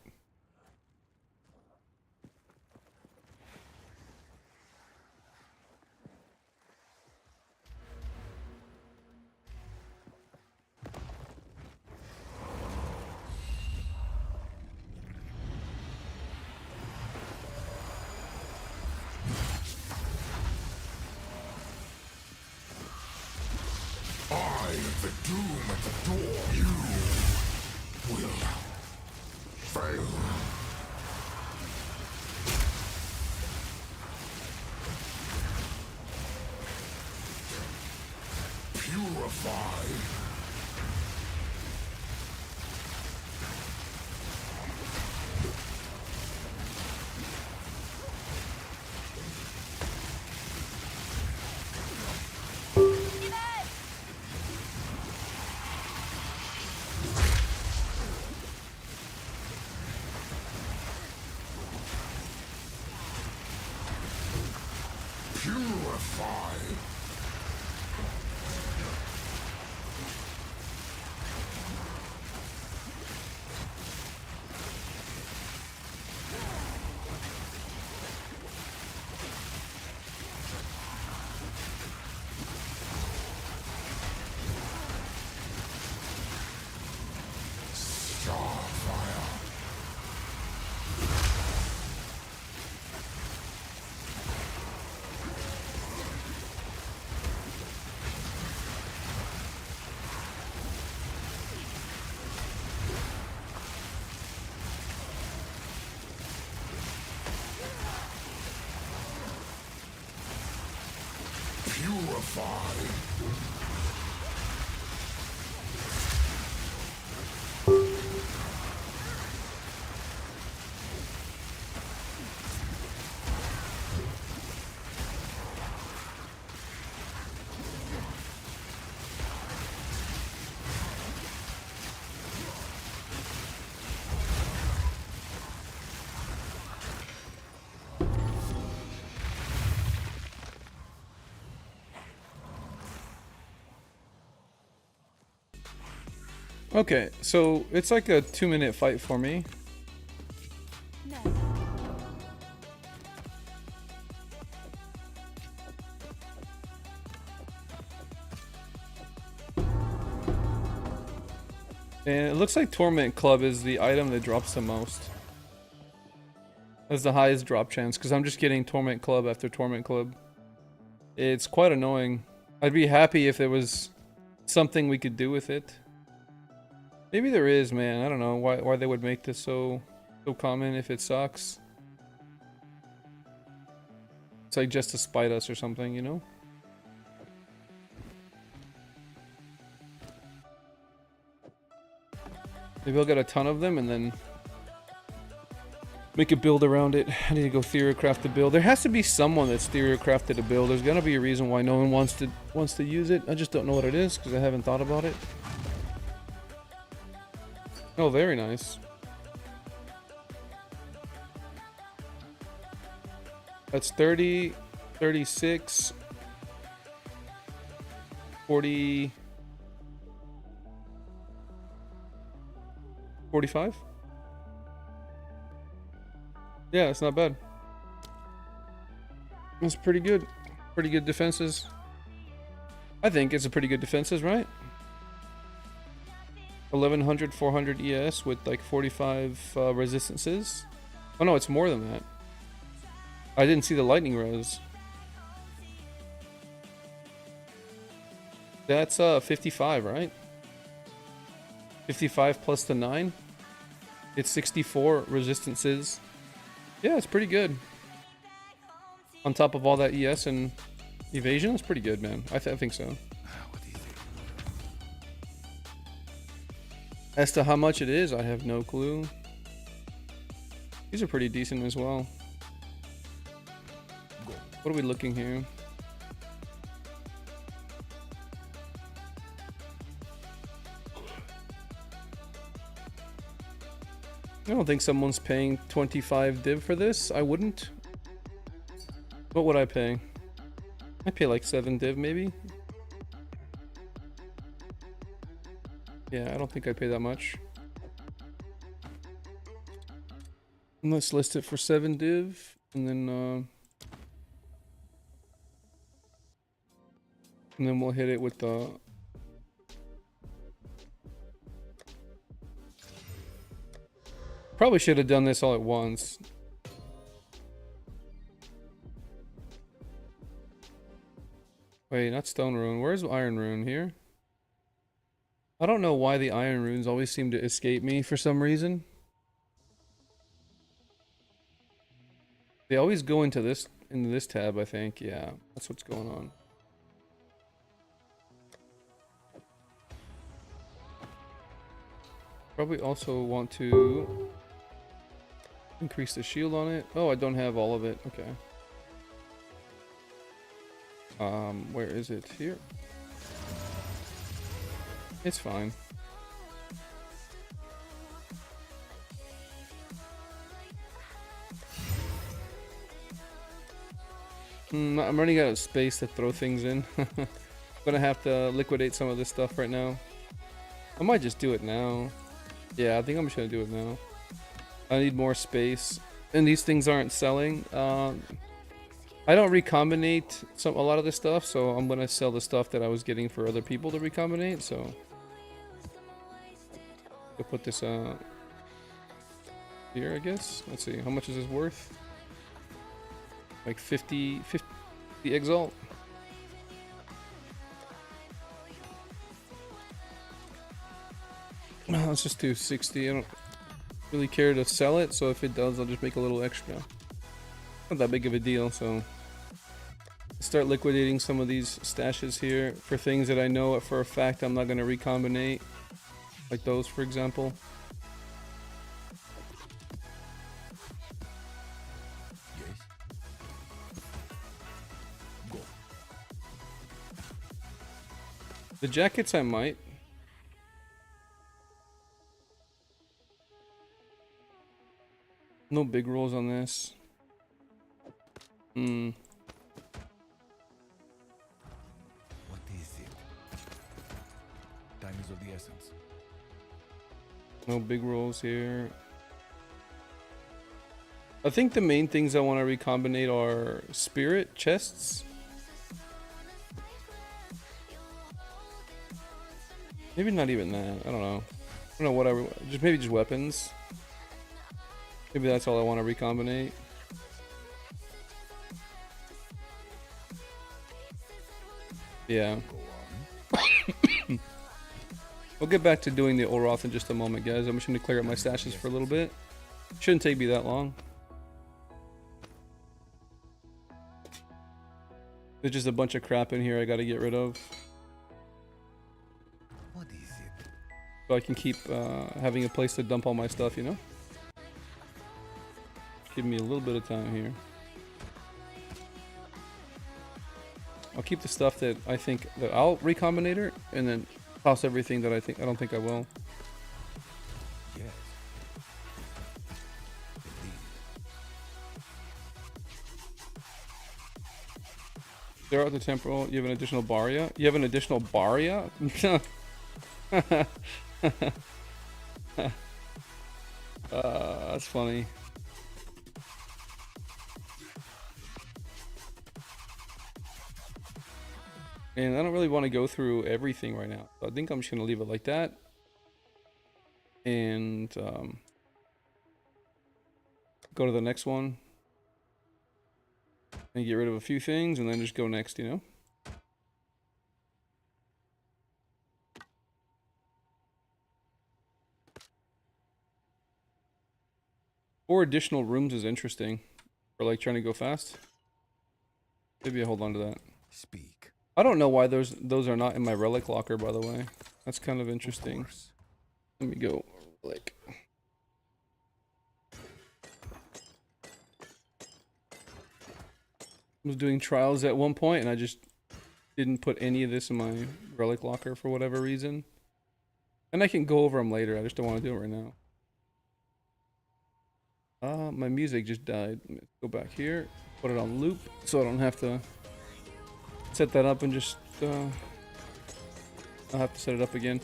I am the doom at the door. You will fail. Purify. Purify. Starfire. Purify. Okay, so it's like a 2-minute fight for me. No. And it looks like Torment Club is the item that drops the most. That's the highest drop chance, because I'm just getting Torment Club after Torment Club. It's quite annoying. I'd be happy if there was something we could do with it. Maybe there is, man. I don't know why they would make this so common if it sucks. It's like just to spite us or something, you know? Maybe I'll get a ton of them and then make a build around it. I need to go theorycraft the build. There has to be someone that's theorycrafted a build. There's gonna be a reason why no one wants to use it. I just don't know what it is because I haven't thought about it. Oh, very nice. That's 30, 36, 40, 45? Yeah, it's not bad. It's pretty good. Pretty good defenses. I think it's a pretty good defenses, right? 1100, 400 ES with like 45 resistances. Oh no, it's more than that. I didn't see the lightning res. That's 55, right? 55 plus the 9. It's 64 resistances. Yeah, it's pretty good. On top of all that ES and evasion, it's pretty good, man. I think so. As to how much it is, I have no clue. These are pretty decent as well. What are we looking here? I don't think someone's paying 25 div for this. I wouldn't. What would I pay? I'd pay like 7 div maybe. Yeah, I don't think I'd pay that much. And let's list it for 7 div and then we'll hit it with the probably should have done this all at once. Wait, not stone rune. Where's iron rune here? I don't know why the iron runes always seem to escape me for some reason. They always go into this tab, I think. Yeah, that's what's going on. Probably also want to increase the shield on it. Oh, I don't have all of it. Okay. Where is it? Here. It's fine. I'm running out of space to throw things in. I'm gonna have to liquidate some of this stuff right now. I might just do it now. Yeah, I think I'm just gonna do it now. I need more space, and these things aren't selling. I don't recombinate a lot of this stuff, so I'm gonna sell the stuff that I was getting for other people to recombinate. So I'll put this here, I guess. Let's see, how much is this worth? Like 50 exalt. Let's just do 60. I don't really care to sell it, so if it does, I'll just make a little extra. Not that big of a deal, so start liquidating some of these stashes here for things that I know for a fact I'm not going to recombinate, like those, for example. The jackets I might. No big rolls on this. What is it? Time is of the essence. No big rolls here. I think the main things I want to recombinate are spirit chests. Maybe not even that. I don't know. I don't know what maybe just weapons. Maybe that's all I want to recombinate. Yeah. We'll get back to doing the Olroth in just a moment, guys. I'm just going to clear up my stashes for a little bit. Shouldn't take me that long. There's just a bunch of crap in here I got to get rid of. What is it? So I can keep having a place to dump all my stuff, you know? Give me a little bit of time here. I'll keep the stuff that I think that I'll recombinator, and then toss everything that I don't think I will. Yes. Zero at the temporal. You have an additional Baria? You have an additional Baria? That's funny. And I don't really want to go through everything right now. So I think I'm just going to leave it like that. And go to the next one. And get rid of a few things and then just go next, you know? Four additional rooms is interesting. For like trying to go fast. Maybe I'll hold on to that. Speak. I don't know why those are not in my relic locker, by the way. That's kind of interesting. Let me go like I was doing trials at one point and I just didn't put any of this in my relic locker for whatever reason. And I can go over them later. I just don't want to do it right now. My music just died. Let me go back here, put it on loop so I don't have to set that up and just I'll have to set it up again.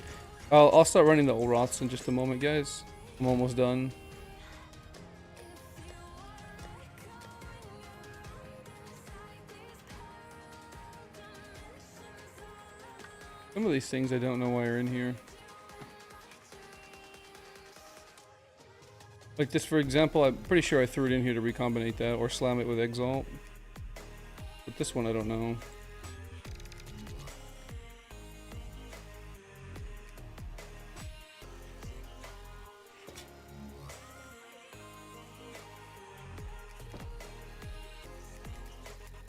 I'll start running the Olroths in just a moment, guys. I'm almost done. Some of these things I don't know why are in here. Like this, for example, I'm pretty sure I threw it in here to recombinate that or slam it with Exalt. But this one I don't know.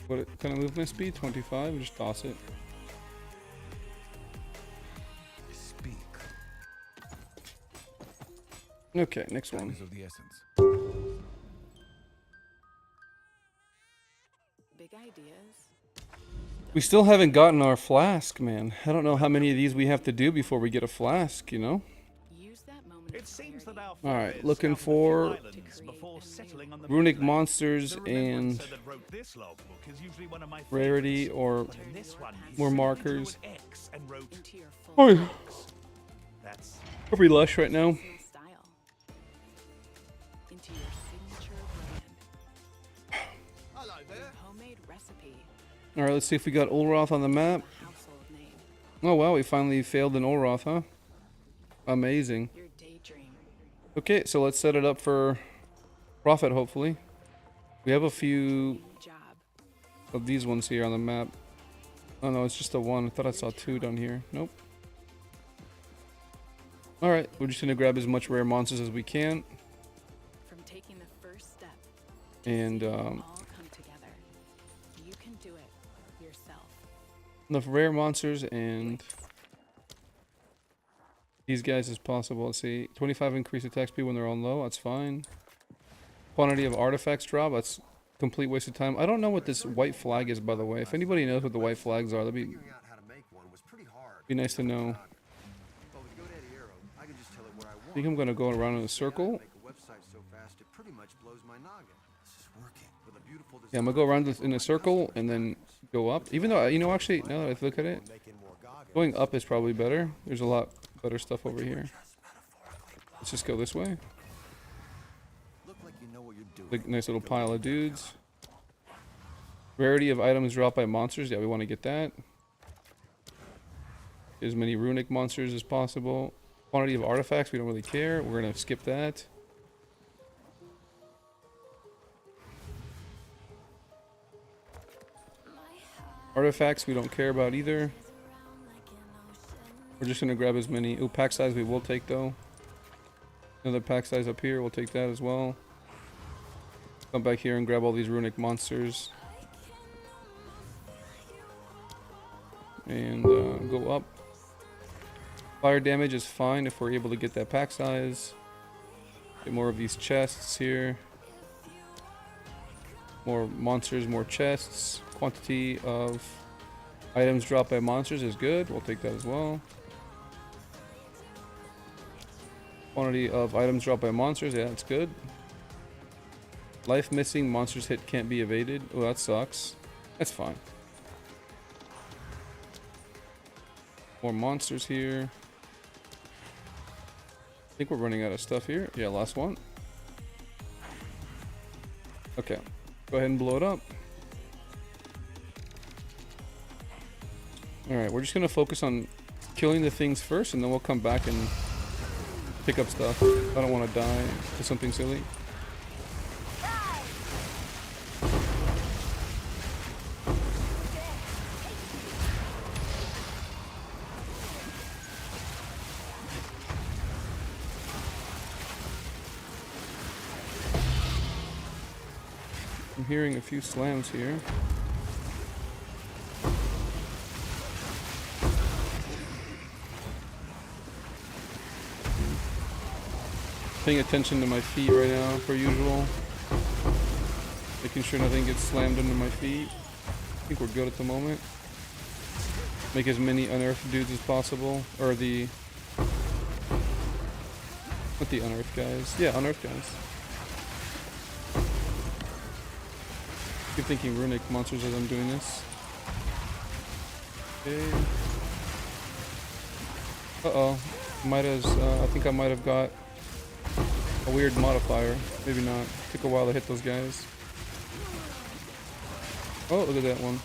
What kind of movement speed? 25? Just toss it. Speak. Okay, next one. Is of the essence. Big ideas. We still haven't gotten our flask, man. I don't know how many of these we have to do before we get a flask, you know? Use that moment. It seems that our Alright, forebears looking scouted a few for islands before settling on the runic mainland. monsters The and remembrancer that wrote this logbook is usually one of my rarity favorites. or But in this one, he more simply markers. drew an X and wrote, Into your full Oh yeah. that's Pretty lush right now. style. Into your signature brand. Hello Your there. homemade recipe. Alright, let's see if we got Olroth on the map. Household name. Oh wow, we finally failed an Olroth, huh? Amazing. Your daydream. Okay, so let's set it up for profit, hopefully. We have a few Job. of these ones here on the map. Oh no, it's just a one. I thought I saw two down here. Nope. Alright, we're just gonna grab as much rare monsters as we can. From taking the first step. And All come together. You can do it yourself. enough rare monsters and these guys as possible. Let's see. 25 increased attack speed when they're on low, that's fine. Quantity of artifacts drop, that's complete waste of time. I don't know what this white flag is, by the way. If anybody knows what the white flags are, that'd be Figuring out how to make one was pretty hard. nice to know. Well, with GoDaddy Arrow, I can just tell it where I want. I think I'm gonna go around in a circle. Make a website so fast it pretty much blows my noggin. This is working. With a beautiful Yeah, I'm gonna go around this in a circle and then go up. Even though, you know, actually, now that I look at it, making more goggles. going up is probably better. There's a lot better stuff over here. Let's just go this way. Look like you know what you're doing. Like nice little pile of dudes. Rarity of items dropped by monsters. Yeah, we want to get that. As many runic monsters as possible. Quantity of artifacts, we don't really care. We're gonna skip that. Artifacts we don't care about either. We're just gonna grab as many. Ooh, pack size we will take though. Another pack size up here, we'll take that as well. Come back here and grab all these runic monsters. And go up. Fire damage is fine if we're able to get that pack size. Get more of these chests here. More monsters, more chests. Quantity of items dropped by monsters is good. We'll take that as well. Quantity of items dropped by monsters, yeah, that's good. Life missing, monsters hit can't be evaded. Oh, that sucks. That's fine. More monsters here. I think we're running out of stuff here. Yeah, last one. Okay, go ahead and blow it up. Alright, we're just gonna focus on killing the things first, and then we'll come back and pick up stuff. I don't want to die to something silly. I'm hearing a few slams here. Paying attention to my feet right now, per usual. Making sure nothing gets slammed under my feet. I think we're good at the moment. Make as many unearthed dudes as possible. Or the... Not the unearthed guys. Yeah, unearthed guys. Keep thinking runic monsters as I'm doing this. Okay. Uh-oh. I think I might have got a weird modifier. Maybe not. Took a while to hit those guys. Oh, look at that one.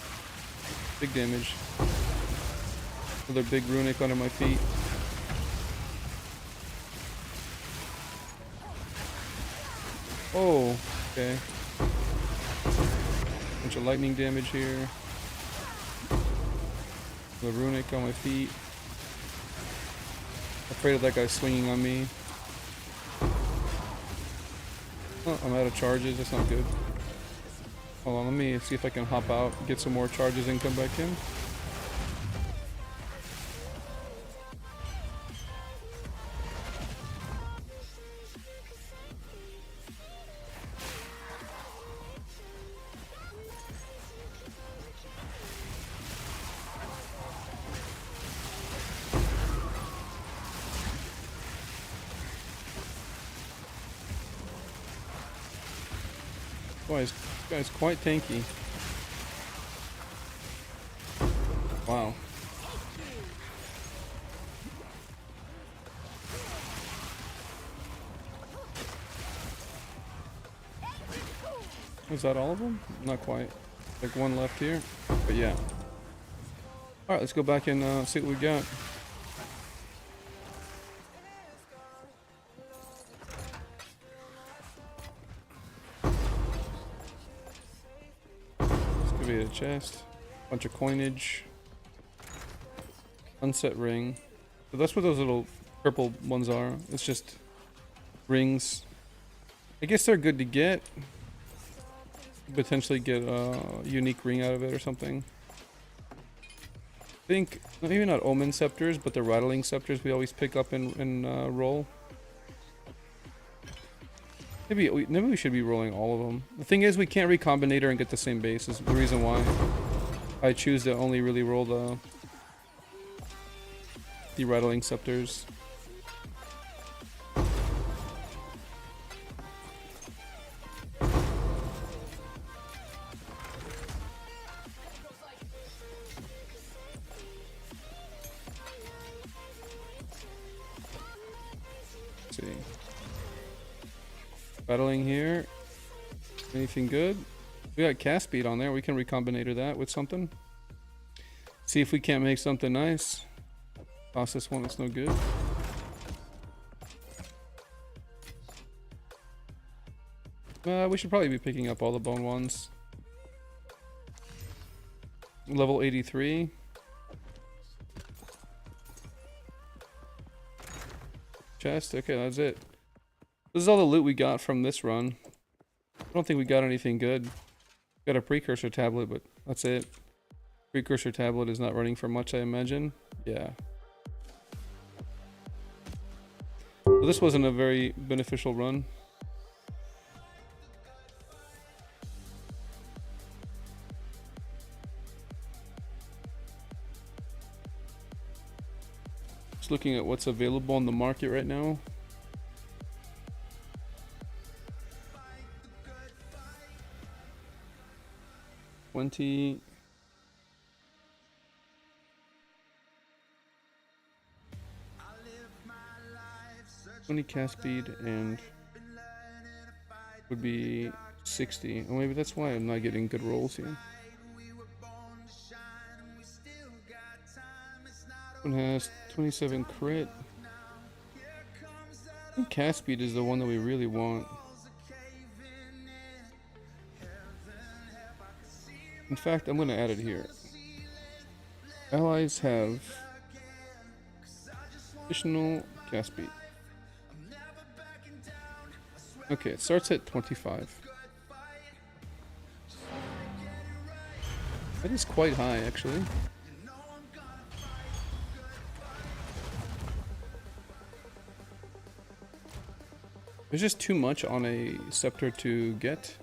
Big damage. Another big runic under my feet. Oh, okay. Bunch of lightning damage here. The runic on my feet. Afraid of that guy swinging on me. Oh, I'm out of charges. That's not good. Hold on, let me see if I can hop out, get some more charges and come back in. Boy, this guy's quite tanky. Wow. Is that all of them? Not quite. Like one left here. But yeah. Alright, let's go back and see what we got. A chest, bunch of coinage, unset ring. So that's what those little purple ones are. It's just rings. I guess they're good to get. Potentially get a unique ring out of it or something. I think maybe not omen scepters, but the rattling scepters we always pick up and roll. Maybe we should be rolling all of them. The thing is, we can't recombinator and get the same base. Is the reason why I choose to only really roll the rattling scepters. Let's see. Battling here. Anything good? We got cast speed on there. We can recombinator that with something. See if we can't make something nice. Toss this one that's no good. We should probably be picking up all the bone ones. Level 83. chest. Okay, that's it. This is all the loot we got from this run. I don't think we got anything good. Got a precursor tablet, but that's it. Precursor tablet is not running for much, I imagine. Yeah. So this wasn't a very beneficial run. Just looking at what's available on the market right now. $20. 20 cast speed and would be 60. Oh, maybe that's why I'm not getting good rolls here. One has 27 crit. I think cast speed is the one that we really want. In fact, I'm going to add it here. Allies have additional cast speed. Okay, it starts at 25. That is quite high, actually. There's just too much on a scepter to get.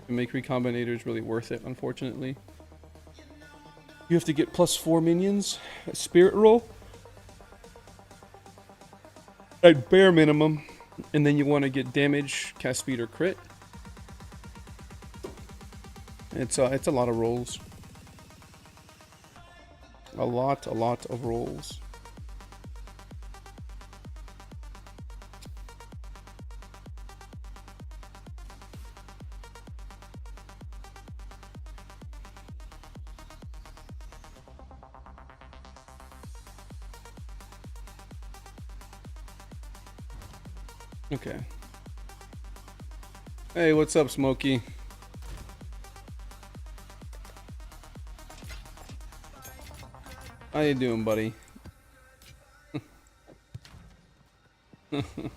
To make recombinators really worth it, unfortunately. You have to get +4 minions, a spirit roll, at bare minimum, and then you want to get damage, cast speed, or crit. It's a lot of rolls. A lot of rolls. Okay. Hey, what's up, Smokey? How you doing, buddy? Welcome.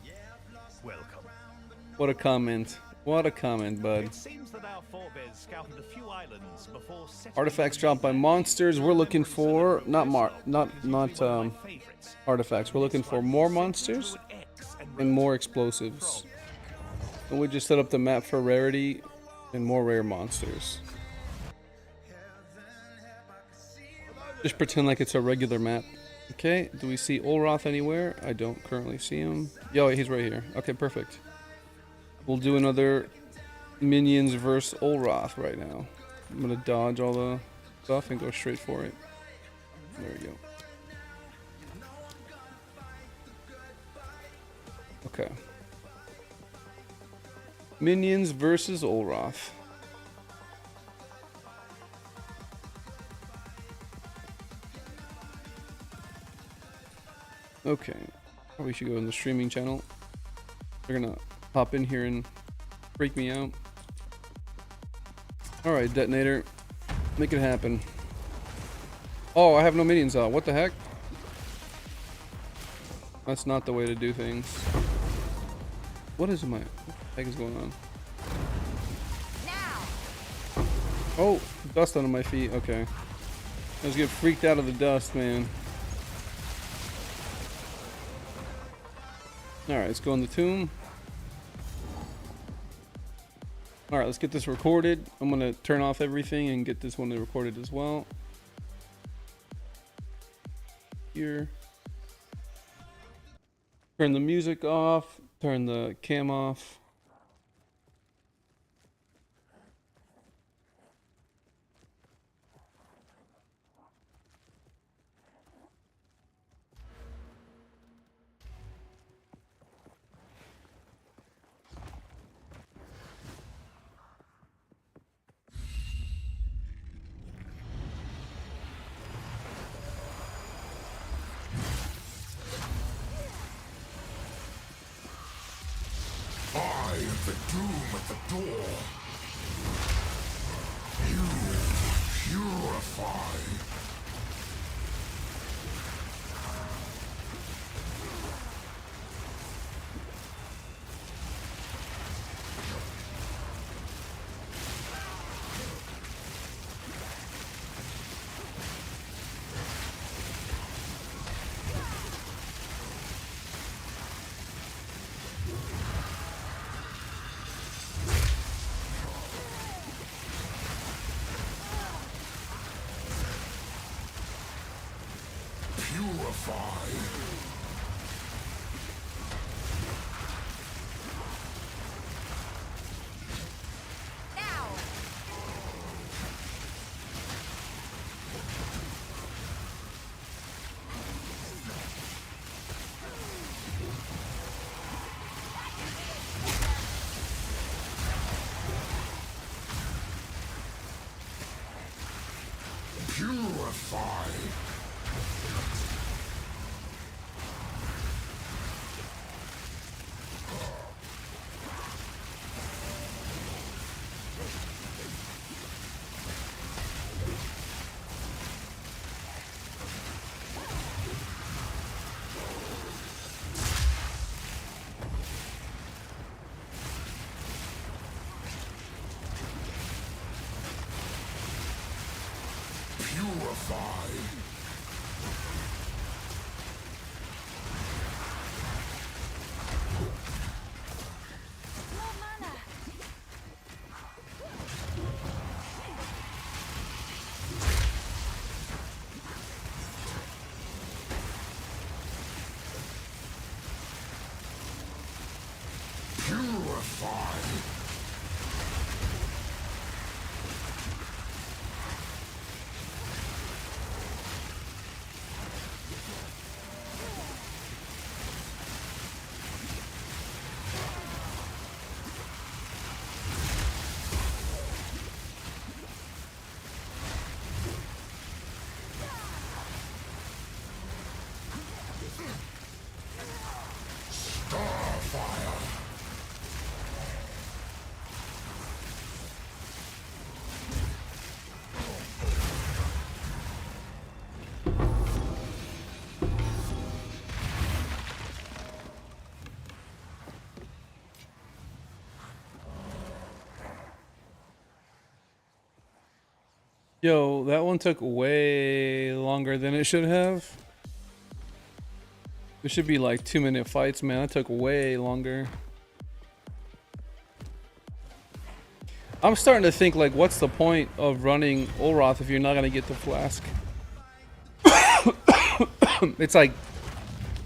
What a comment. What a comment, bud. It seems that our forebears scouted a few islands before settling Artifacts on dropped by these monsters. We're looking for not favorites. artifacts. We're looking for more monsters and more explosives. And we just set up the map for rarity and more rare monsters. Just pretend like it's a regular map. Okay, do we see Olroth anywhere? I don't currently see him. Yo, he's right here. Okay, perfect. We'll do another minions versus Olroth right now. I'm gonna dodge all the stuff and go straight for it. There we go. Okay. Minions versus Olroth. Okay. Probably should go in the streaming channel. They're gonna pop in here and freak me out. Alright, detonator. Make it happen. Oh, I have no minions out. What the heck? That's not the way to do things. What is what the heck is going on? Oh, dust under my feet. Okay. I was getting freaked out of the dust, man. Alright, let's go in the tomb. Alright, let's get this recorded. I'm gonna turn off everything and get this one recorded as well. Here. Turn the music off. Turn the cam off. I am the doom at the door. You purify. Purify. Purify. Purify. Yo, that one took way longer than it should have. There should be like 2-minute fights, man. That took way longer. I'm starting to think, like, what's the point of running Olroth if you're not gonna get the flask? It's like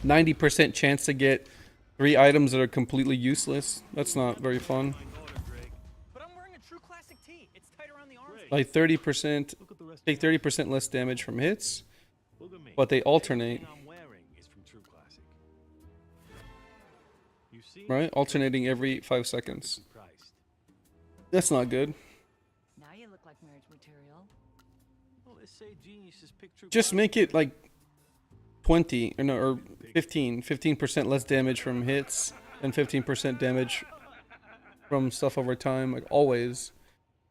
90% chance to get 3 items that are completely useless. That's not very fun. But I'm wearing a true classic tee. It's tight around the arms. Like 30%, take 30% less damage from hits, but they alternate. Right? Alternating every 5 seconds. That's not good. Now you look like marriage material. Just make it like 20 or no, or 15% less damage from hits and 15% damage from stuff over time, like always.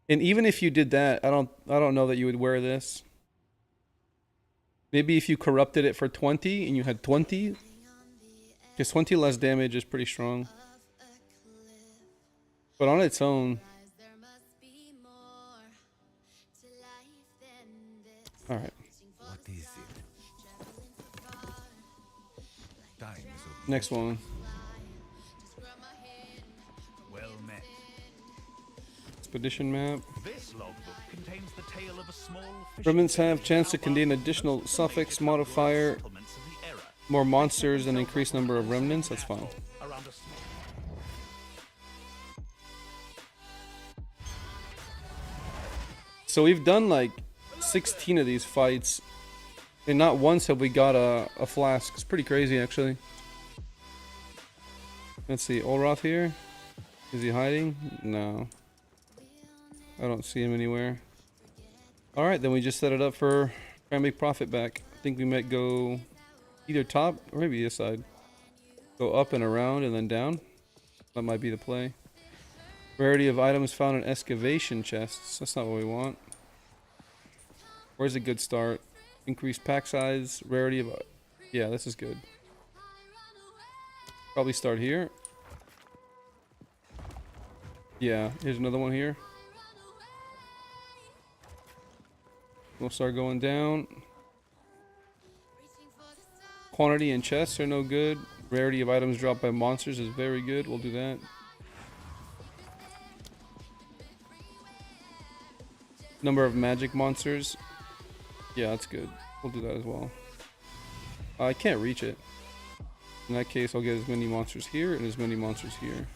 And even if you did that, I don't know that you would wear this. Maybe if you corrupted it for 20 and you had 20, because 20 less damage is pretty strong. But on its own. Alright. What is it? Time is of Next one. Well met. Expedition map. This logbook contains the tale of a small fishing Remnants have village chance to outlined contain the additional difficult suffix native modifier, settlements of the era. more monsters, and increased number of remnants. That's fine. Around a small So we've done like 16 of these fights, and not once have we got a flask. It's pretty crazy, actually. Let's see, Olroth here. Is he hiding? No. I don't see him anywhere. Alright, then we just set it up for trying to make profit back. I think we might go either top or maybe this side. Go up and around and then down. That might be the play. Rarity of items found in excavation chests. That's not what we want. Where's a good start? Increased pack size. Rarity of... Yeah, this is good. Probably start here. Yeah, here's another one here. We'll start going down. Quantity and chests are no good. Rarity of items dropped by monsters is very good. We'll do that. Number of magic monsters. Yeah, that's good. We'll do that as well. I can't reach it. In that case, I'll get as many monsters here and as many monsters here.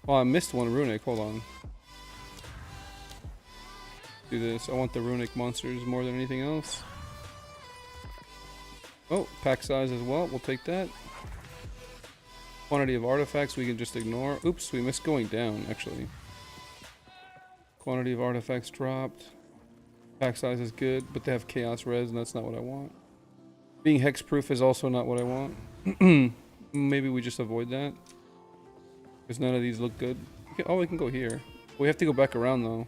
Oh, I missed one runic. Hold on. Do this. I want the runic monsters more than anything else. Oh, pack size as well. We'll take that. Quantity of artifacts we can just ignore. Oops, we missed going down, actually. Quantity of artifacts dropped. Pack size is good, but they have chaos res, and that's not what I want. Being hexproof is also not what I want. Maybe we just avoid that. Because none of these look good. Okay, oh, we can go here. We have to go back around, though.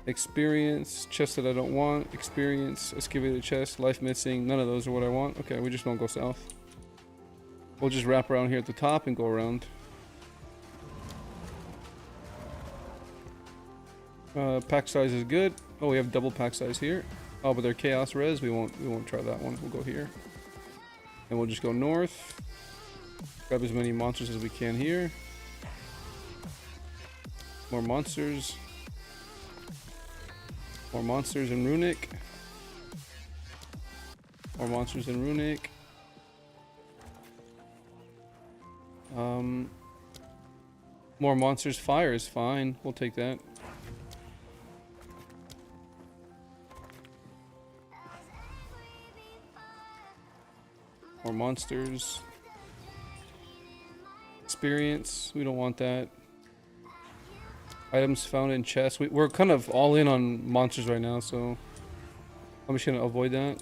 Experience, chest that I don't want. Experience, excavated chest, life missing. None of those are what I want. Okay, we just won't go south. We'll just wrap around here at the top and go around. Pack size is good. Oh, we have double pack size here. Oh, but they're chaos res. We won't try that one. We'll go here. And we'll just go north. Grab as many monsters as we can here. More monsters. More monsters in runic. More monsters in runic. More monsters. Fire is fine. We'll take that. More monsters. Experience. We don't want that. Items found in chests. We're kind of all in on monsters right now, so I'm just gonna avoid that.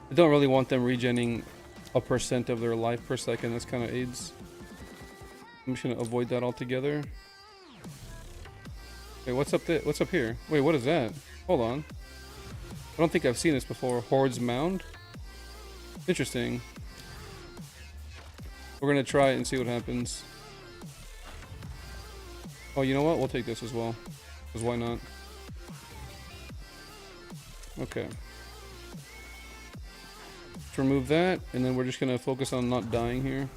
I don't really want them regenning a % of their life per second. That's kind of AIDS. I'm just gonna avoid that altogether. Wait, what's up there? What's up here? Wait, what is that? Hold on. I don't think I've seen this before. Horde's Mound? Interesting. We're gonna try it and see what happens. Oh, you know what? We'll take this as well. Because why not? Okay. Let's remove that, and then we're just gonna focus on not dying here.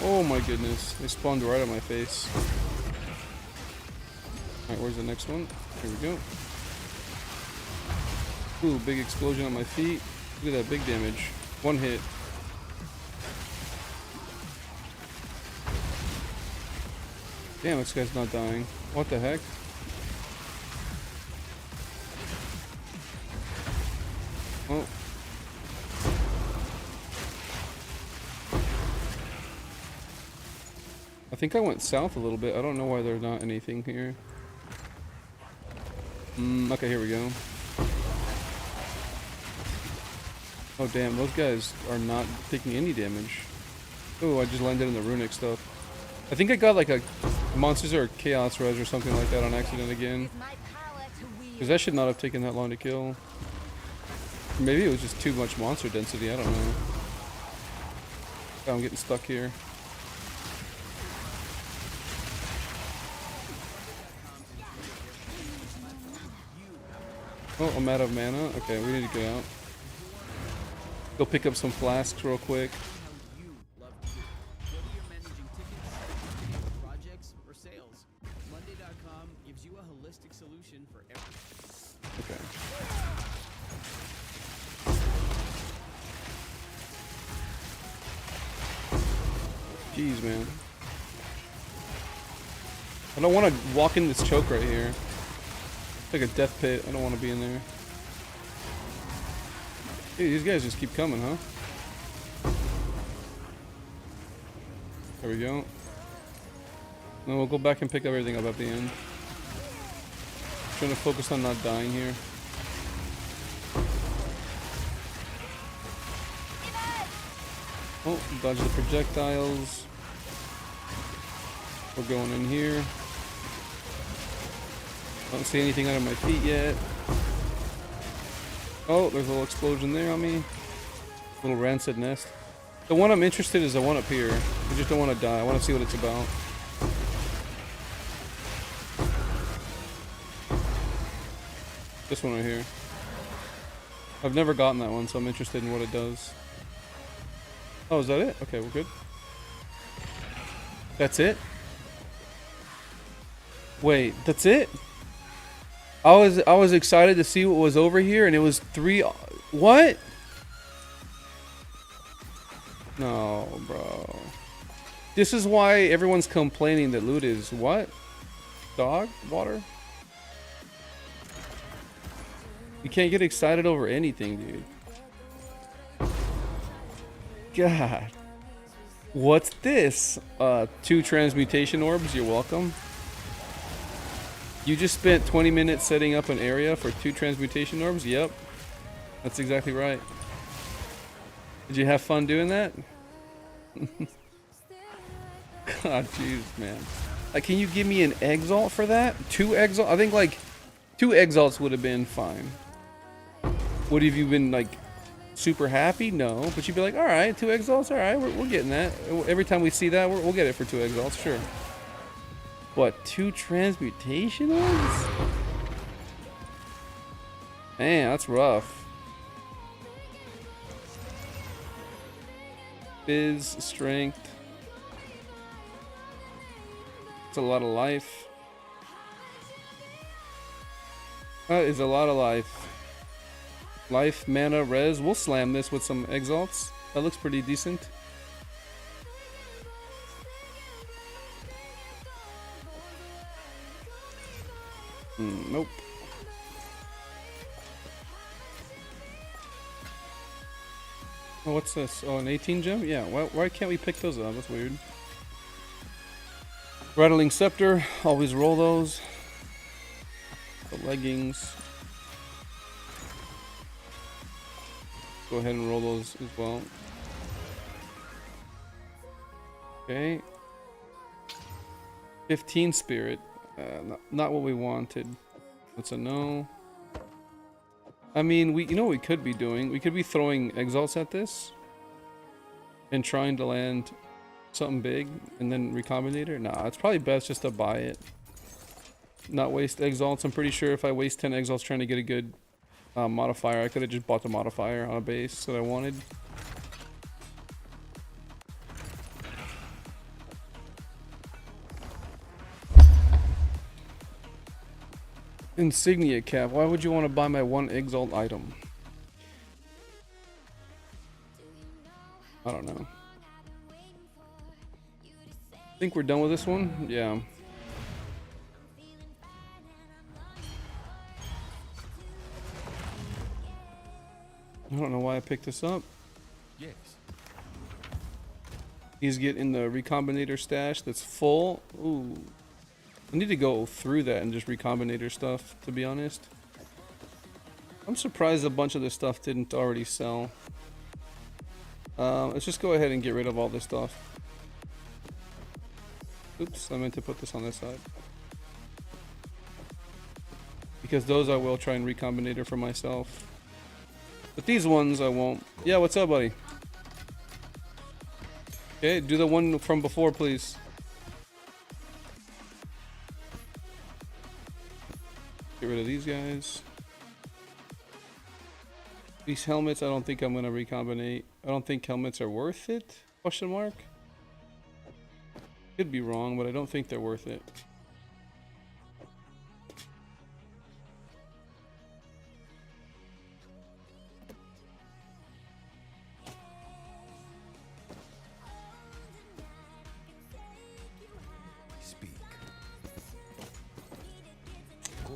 Oh my goodness, they spawned right on my face. Alright, where's the next one? Here we go. Ooh, big explosion on my feet. Look at that, big damage. One hit. Damn, this guy's not dying. What the heck? Oh. I think I went south a little bit. I don't know why there's not anything here. Okay, here we go. Oh damn, those guys are not taking any damage. Oh, I just landed in the runic stuff. I think I got like a monsters or chaos res or something like that on accident again. Because that should not have taken that long to kill. Maybe it was just too much monster density, I don't know. Oh, I'm getting stuck here. Oh, I'm out of mana. Okay, we need to get out. Go pick up some flasks real quick. Okay. Jeez, man. I don't want to walk in this choke right here. It's like a death pit. I don't want to be in there. Hey, these guys just keep coming, huh? There we go. Then we'll go back and pick up everything up at the end. Trying to focus on not dying here. Oh, dodge the projectiles. We're going in here. Don't see anything under my feet yet. Oh, there's a little explosion there on me. Little rancid nest. The one I'm interested in is the one up here. I just don't want to die. I want to see what it's about. This one right here. I've never gotten that one, so I'm interested in what it does. Oh, is that it? Okay, we're good. That's it? Wait, that's it? I was excited to see what was over here, and it was 3. What? No, bro. This is why everyone's complaining that loot is what? Dog? Water? You can't get excited over anything, dude. God. What's this? 2 transmutation orbs, you're welcome. You just spent 20 minutes setting up an area for 2 transmutation orbs? Yep. That's exactly right. Did you have fun doing that? God, jeez, man. Can you give me an exalt for that? 2 exalt? I think like 2 exalts would have been fine. Would have you been like super happy? No, but you'd be like, all right, 2 exalts, all right, we're getting that. Every time we see that, we'll get it for 2 exalts, sure. What, 2 transmutation ones? Man, that's rough. Fizz, strength. It's a lot of life. That is a lot of life. Life, mana, res. We'll slam this with some exalts. That looks pretty decent. Nope. Oh, what's this? Oh, an 18 gem? Yeah, why can't we pick those up? That's weird. Rattling Scepter. Always roll those. The leggings. Go ahead and roll those as well. Okay. 15 spirit. Not what we wanted. That's a no. I mean, you know what we could be doing? We could be throwing exalts at this and trying to land something big and then recombinator. Nah, it's probably best just to buy it. Not waste exalts. I'm pretty sure if I waste 10 exalts trying to get a good modifier, I could have just bought the modifier on a base that I wanted. Insignia cap. Why would you want to buy my 1 exalt item? I don't know. Think we're done with this one? Yeah. I don't know why I picked this up. Yes. He's getting the recombinator stash that's full. Ooh. I need to go through that and just recombinator stuff, to be honest. I'm surprised a bunch of this stuff didn't already sell. Let's just go ahead and get rid of all this stuff. Oops, I meant to put this on this side. Because those I will try and recombinator for myself. But these ones I won't. Yeah, what's up, buddy? Okay, do the one from before, please. Get rid of these guys. These helmets, I don't think I'm gonna recombinate. I don't think helmets are worth it? Question mark? Could be wrong, but I don't think they're worth it. Speak.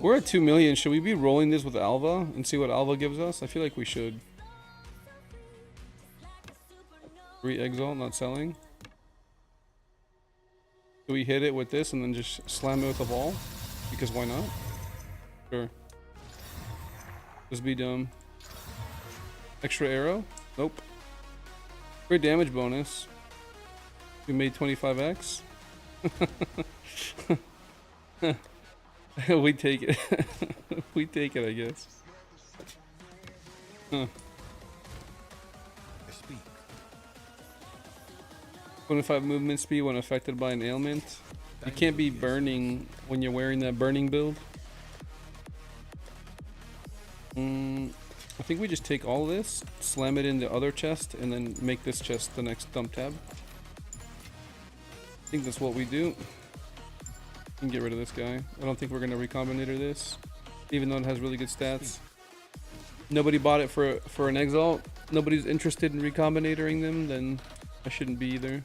We're at 2 million. Should we be rolling this with Alva and see what Alva gives us? I feel like we should. 3 exalt, not selling. Do we hit it with this and then just slam it with a ball? Because why not? Sure. Just be dumb. Extra arrow? Nope. Great damage bonus. We made 25x. We take it. We take it, I guess. Huh. Speak. 25 movement speed when affected by an ailment. You can't be burning when you're wearing that burning build. I think we just take all this, slam it in the other chest, and then make this chest the next dump tab. I think that's what we do. We can get rid of this guy. I don't think we're gonna recombinator this, even though it has really good stats. Nobody bought it for an exalt. Nobody's interested in recombinatoring them, then I shouldn't be either.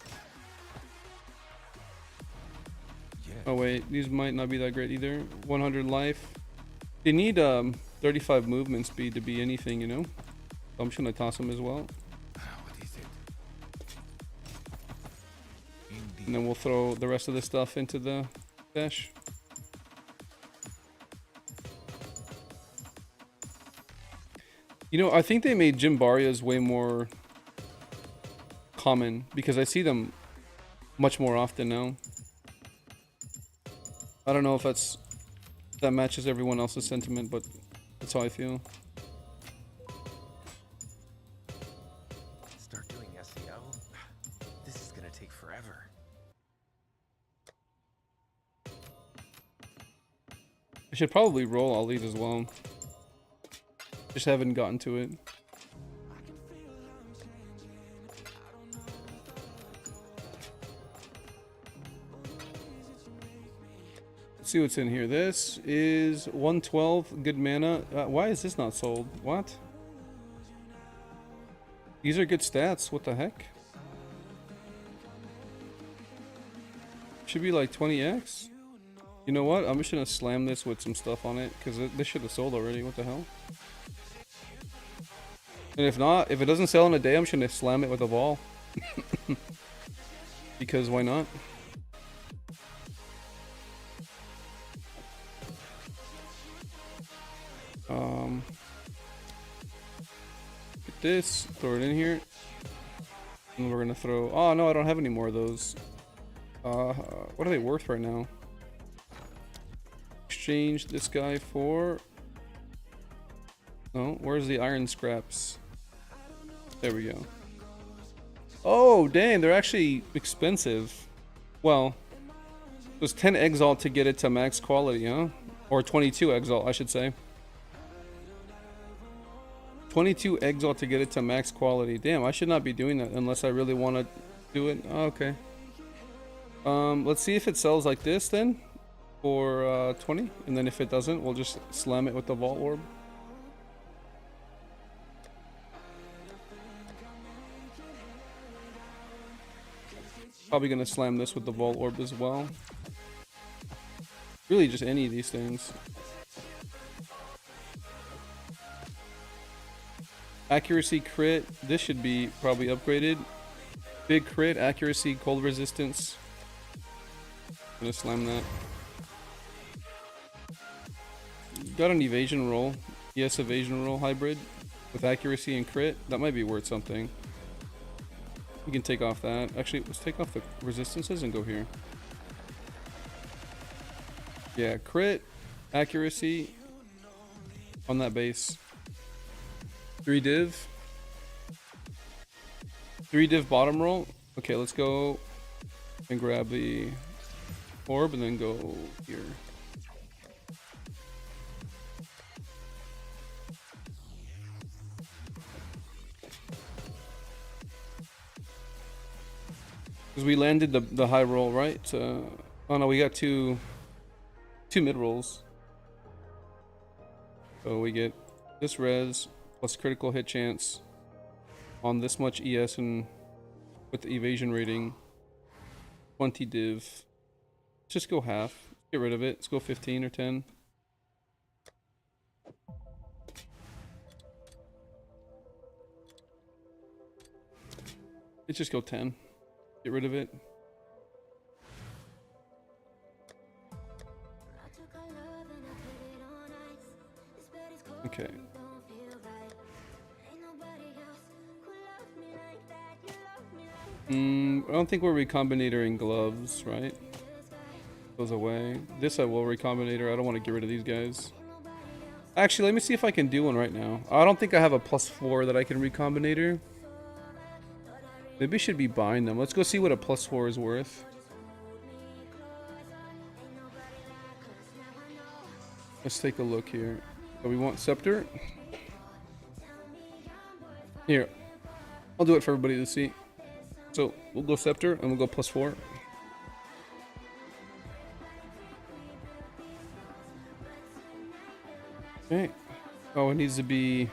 Oh wait, these might not be that great either. 100 life. They need 35 movement speed to be anything, you know? So I'm just gonna toss them as well. What is it? Indeed. And then we'll throw the rest of the stuff into the dash. You know, I think they made Jimbarias way more common because I see them much more often now. I don't know if that matches everyone else's sentiment, but that's how I feel. Start doing SEO? This is gonna take forever. I should probably roll all these as well. Just haven't gotten to it. Let's see what's in here. This is 112 good mana. Why is this not sold? What? These are good stats. What the heck? Should be like 20x. You know what? I'm just gonna slam this with some stuff on it because this should have sold already. What the hell? And if not, if it doesn't sell in a day, I'm just gonna slam it with a ball. Because why not? Get this, throw it in here. And we're gonna throw, oh no, I don't have any more of those. What are they worth right now? Exchange this guy for, oh, where's the iron scraps? There we go. Oh, dang, they're actually expensive. Well, it was 10 exalt to get it to max quality, huh? Or 22 exalt, I should say. 22 exalt to get it to max quality. Damn, I should not be doing that unless I really want to do it. Oh, okay. Let's see if it sells like this then. For 20. And then if it doesn't, we'll just slam it with the vault orb. Probably gonna slam this with the vault orb as well. Really just any of these things. Accuracy crit, this should be probably upgraded. Big crit, accuracy, cold resistance. Gonna slam that. Got an evasion roll. Yes, evasion roll hybrid with accuracy and crit. That might be worth something. We can take off that. Actually, let's take off the resistances and go here. Yeah, crit, accuracy on that base. 3 div. 3 div bottom roll. Okay, let's go and grab the orb and then go here. Because we landed the high roll, right? Oh no, we got two mid rolls. So we get this res plus critical hit chance on this much ES and with the evasion rating. 20 div. Let's just go half. Get rid of it. Let's go 15 or 10. Let's just go 10. Get rid of it. Okay. I don't think we're recombinatoring gloves, right? Goes away. This I will recombinator. I don't want to get rid of these guys. Actually, let me see if I can do one right now. I don't think I have a +4 that I can recombinator. Maybe I should be buying them. Let's go see what a +4 is worth. Let's take a look here. So we want Scepter. Here. I'll do it for everybody to see. So we'll go Scepter and we'll go +4. Okay. Oh, it needs to be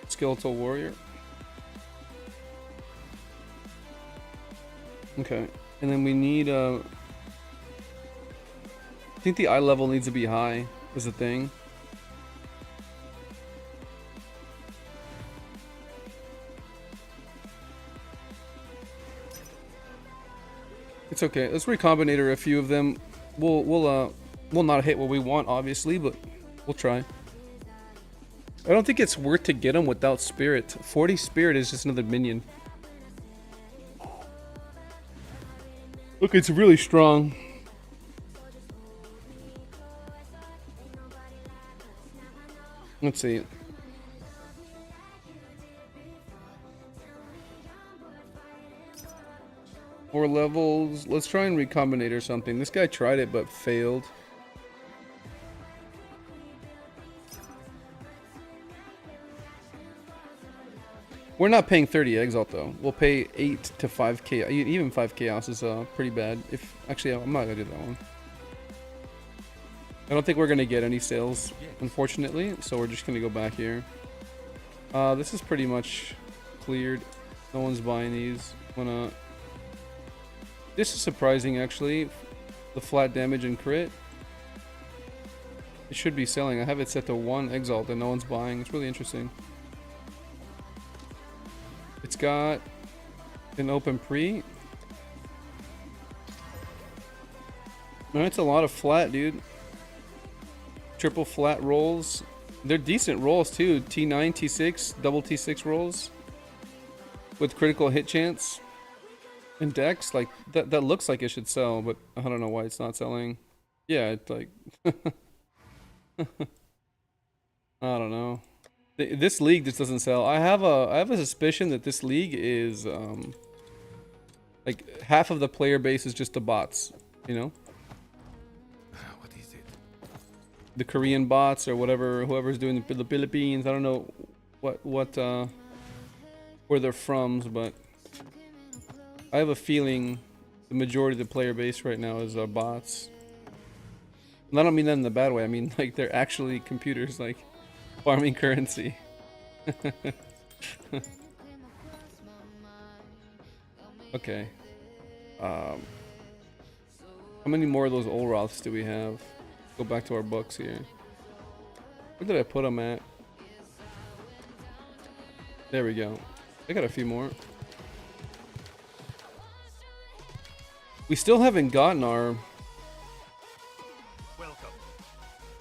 Skeletal Warrior. Okay. And then we need I think the eye level needs to be high is the thing. It's okay. Let's recombinator a few of them. We'll not hit what we want, obviously, but we'll try. I don't think it's worth to get them without spirit. 40 spirit is just another minion. Look, it's really strong. Let's see. Four levels. Let's try and recombinate or something. This guy tried it but failed. We're not paying 30 exalt though. We'll pay 8 to 5k. Even 5 chaos is pretty bad. If actually, I'm not gonna do that one. I don't think we're gonna get any sales, unfortunately. So we're just gonna go back here. This is pretty much cleared. No one's buying these. This is surprising actually. The flat damage and crit. It should be selling. I have it set to 1 exalt and no one's buying. It's really interesting. It's got an open pre. No, it's a lot of flat, dude. Triple flat rolls. They're decent rolls too. T9, T6, double T6 rolls with critical hit chance and dex. Like that looks like it should sell, but I don't know why it's not selling. Yeah, it's like I don't know. This league just doesn't sell. I have a suspicion that this league is like half of the player base is just the bots, you know? What is it? The Korean bots or whatever, whoever's doing the Philippines. I don't know what where they're from, but I have a feeling the majority of the player base right now is bots. And I don't mean that in the bad way. I mean like they're actually computers like farming currency. Okay. How many more of those Olroths do we have? Go back to our books here. Where did I put them at? There we go. I got a few more. We still haven't gotten our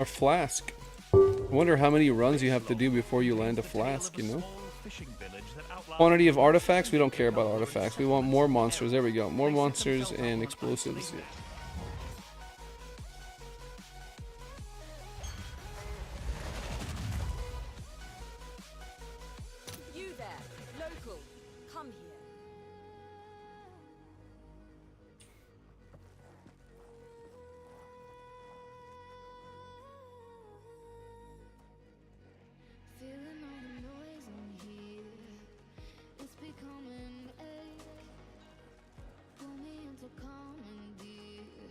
flask. I wonder how many runs you have to do before you land a flask, you know? Quantity of artifacts? We don't care about artifacts. We want more monsters. There we go. More monsters and explosives. You there, local, come here.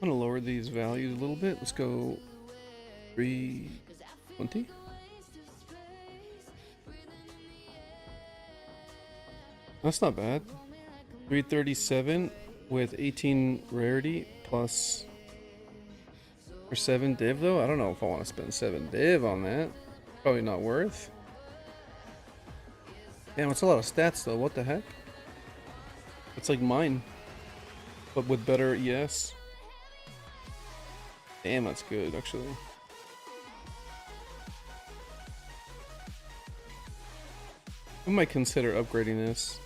I'm gonna lower these values a little bit. Let's go 320. That's not bad. 337 with 18 rarity plus for 7 div though. I don't know if I want to spend 7 div on that. Probably not worth. Damn, it's a lot of stats though. What the heck? It's like mine, but with better ES. Damn, that's good, actually. I might consider upgrading this.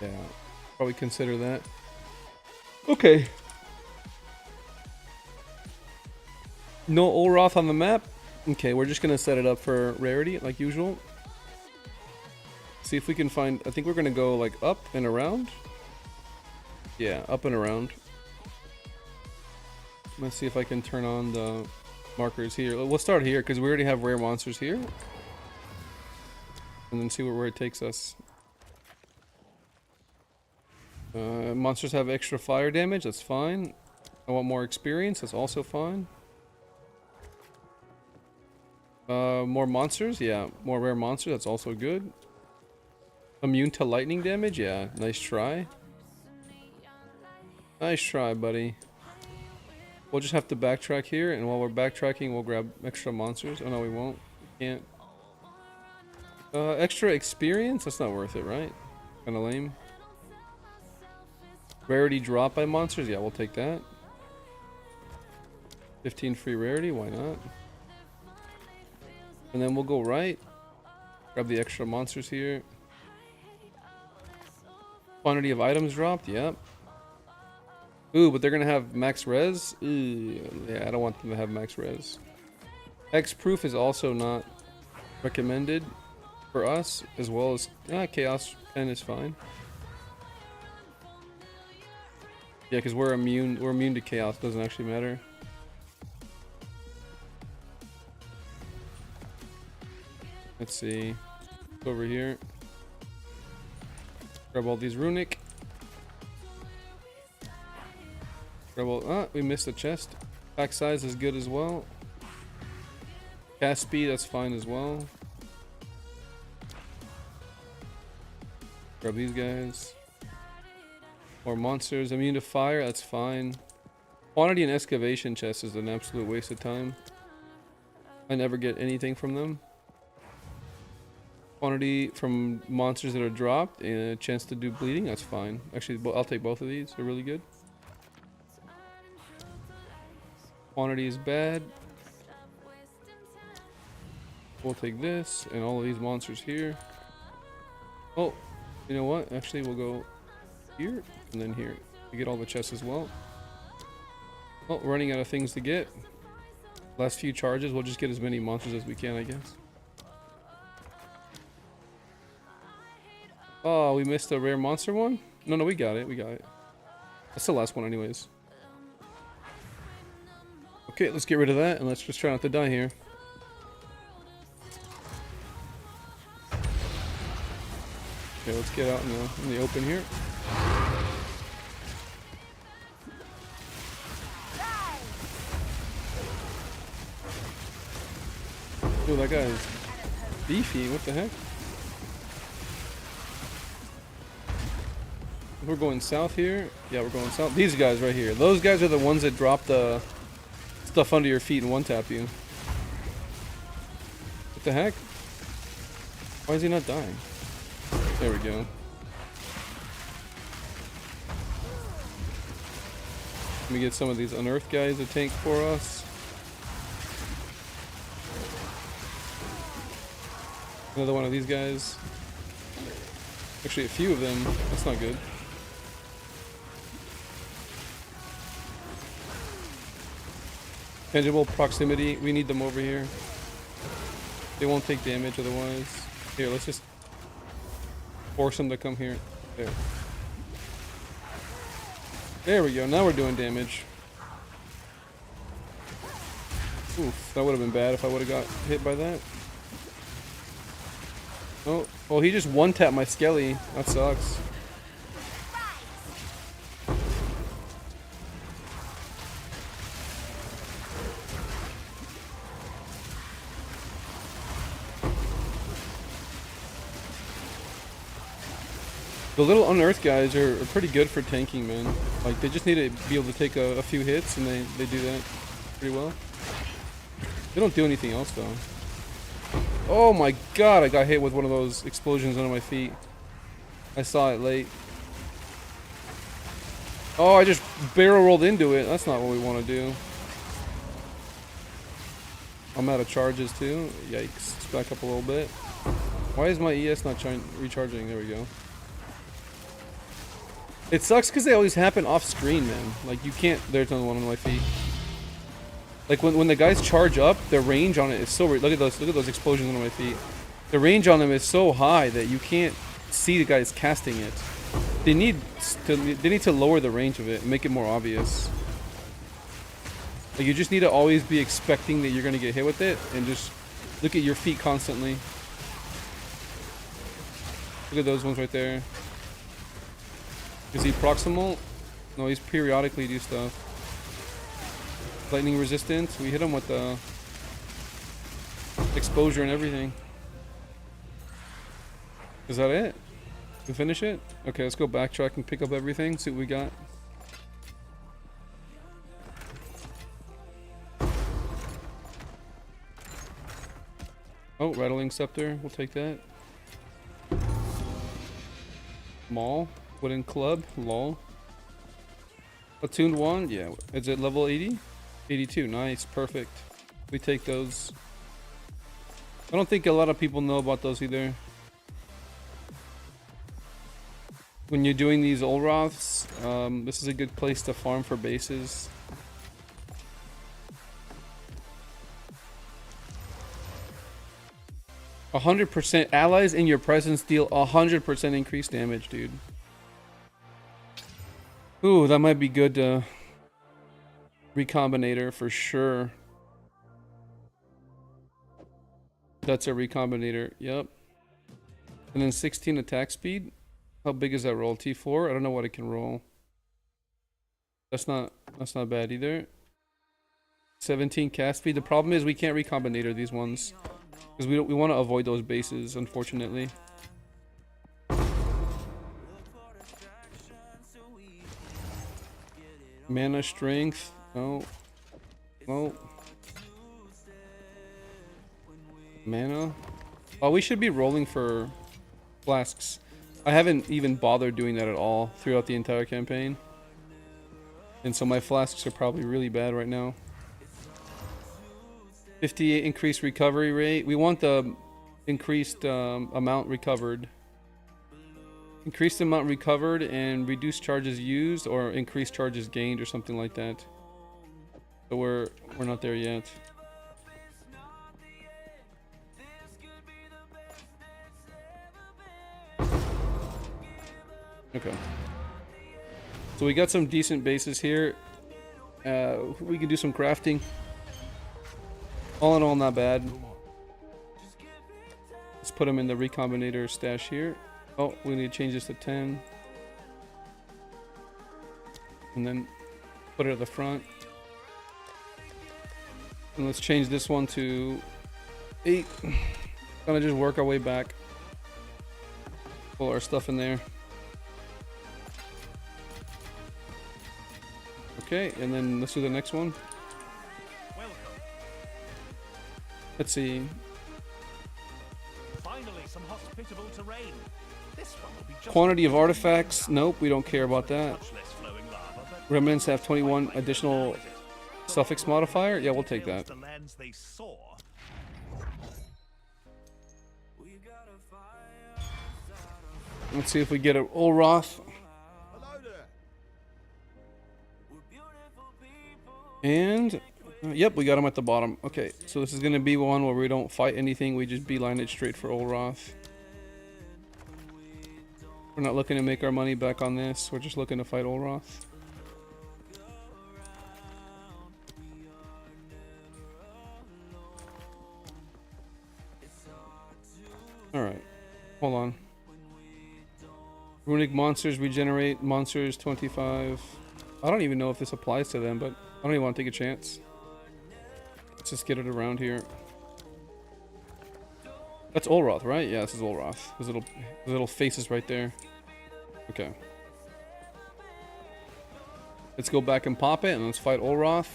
Yeah, probably consider that. Okay. No Olroth on the map. Okay, we're just gonna set it up for rarity, like usual. See if we can find... I think we're gonna go, like, up and around. Yeah, up and around. Let's see if I can turn on the markers here. We'll start here because we already have rare monsters here. And then see where it takes us. Monsters have extra fire damage, that's fine. I want more experience, that's also fine. More monsters, yeah. More rare monsters, that's also good. Immune to lightning damage, yeah. Nice try. Nice try, buddy. We'll just have to backtrack here, and while we're backtracking, we'll grab extra monsters. Oh no, we won't. We can't. Extra experience? That's not worth it, right? Kinda lame. Rarity drop by monsters? Yeah, we'll take that. 15 free rarity, why not? And then we'll go right. Grab the extra monsters here. Quantity of items dropped, yep. Ooh, but they're gonna have max res? Ooh, yeah, I don't want them to have max res. X-proof is also not recommended for us, as well as Chaos Pen is fine. Yeah, because we're immune to chaos, doesn't actually matter. Let's see. Over here. Grab all these runic. Grab all, we missed a chest. Pack size is good as well. Cast speed, that's fine as well. Grab these guys. More monsters. Immune to fire, that's fine. Quantity and excavation chest is an absolute waste of time. I never get anything from them. Quantity from monsters that are dropped and a chance to do bleeding, that's fine. Actually, I'll take both of these, they're really good. Quantity is bad. We'll take this and all of these monsters here. Oh, you know what? Actually, we'll go here and then here to get all the chests as well. Oh, running out of things to get. Last few charges, we'll just get as many monsters as we can, I guess. Oh, we missed a rare monster one? No, we got it. We got it. That's the last one anyways. Okay, let's get rid of that and let's just try not to die here. Okay, let's get out in the open here. Ooh, that guy is beefy. What the heck? We're going south here. Yeah, we're going south. These guys right here. Those guys are the ones that drop the stuff under your feet and one tap you. What the heck? Why is he not dying? There we go. Let me get some of these unearthed guys to tank for us. Another one of these guys. Actually, a few of them. That's not good. Tangible proximity. We need them over here. They won't take damage otherwise. Here, let's just force them to come here. There. There we go. Now we're doing damage. Oof, that would have been bad if I would have got hit by that. Oh, well, he just one-tapped my skelly. That sucks. The little unearthed guys are pretty good for tanking, man. Like, they just need to be able to take a few hits, and they do that pretty well. They don't do anything else, though. Oh my god, I got hit with one of those explosions under my feet. I saw it late. Oh, I just barrel rolled into it. That's not what we want to do. I'm out of charges, too. Yikes. Let's back up a little bit. Why is my ES not recharging? There we go. It sucks because they always happen off screen, man. Like, you can't. There's another one on my feet. Like, when the guys charge up, the range on it is so. Look at those explosions on my feet. The range on them is so high that you can't see the guys casting it. They need to lower the range of it and make it more obvious. Like, you just need to always be expecting that you're gonna get hit with it and just look at your feet constantly. Look at those ones right there. Is he proximal? No, he's periodically do stuff. Lightning resistance. We hit him with the exposure and everything. Is that it? We finish it? Okay, let's go backtrack and pick up everything. See what we got. Oh, rattling scepter. We'll take that. Maul. Wooden club. Lol. Attuned wand. Yeah. Is it level 80? 82. Nice. Perfect. We take those. I don't think a lot of people know about those either. When you're doing these Olroths, this is a good place to farm for bases. %. Allies in your presence deal 100% increased damage, dude. Ooh, that might be good to Recombinator for sure. That's a Recombinator, yep. And then 16 attack speed. How big is that roll? T4? I don't know what it can roll. That's not bad either. 17 cast speed. The problem is we can't Recombinator these ones. Because we want to avoid those bases, unfortunately. Mana strength. No. No. Mana. Oh, we should be rolling for flasks. I haven't even bothered doing that at all throughout the entire campaign. And so my flasks are probably really bad right now. 58 increased recovery rate. We want the increased amount recovered. Increased amount recovered and reduced charges used or increased charges gained or something like that. So we're not there yet. Okay. So we got some decent bases here. We can do some crafting. All in all, not bad. Let's put them in the Recombinator stash here. Oh, we need to change this to 10. And then put it at the front. And let's change this one to 8. Kind of just work our way back. Pull our stuff in there. Okay, and then let's do the next one. Welcome. Let's see. Finally, some hospitable terrain. This one will be just Quantity of artifacts. Nope, we don't care about that. much less flowing lava, but Remnants have 21 additional suffix modifier. Yeah, we'll take that. the lands they saw. Let's see if we get an Olroth. And yep, we got him at the bottom. Okay, so this is gonna be one where we don't fight anything. We just beeline it straight for Olroth. We're not looking to make our money back on this. We're just looking to fight Olroth. Alright, hold on. Runic monsters regenerate monsters 25. I don't even know if this applies to them, but I don't even want to take a chance. Let's just get it around here. That's Olroth, right? Yeah, this is Olroth. His little face is right there. Okay. Let's go back and pop it, and let's fight Olroth.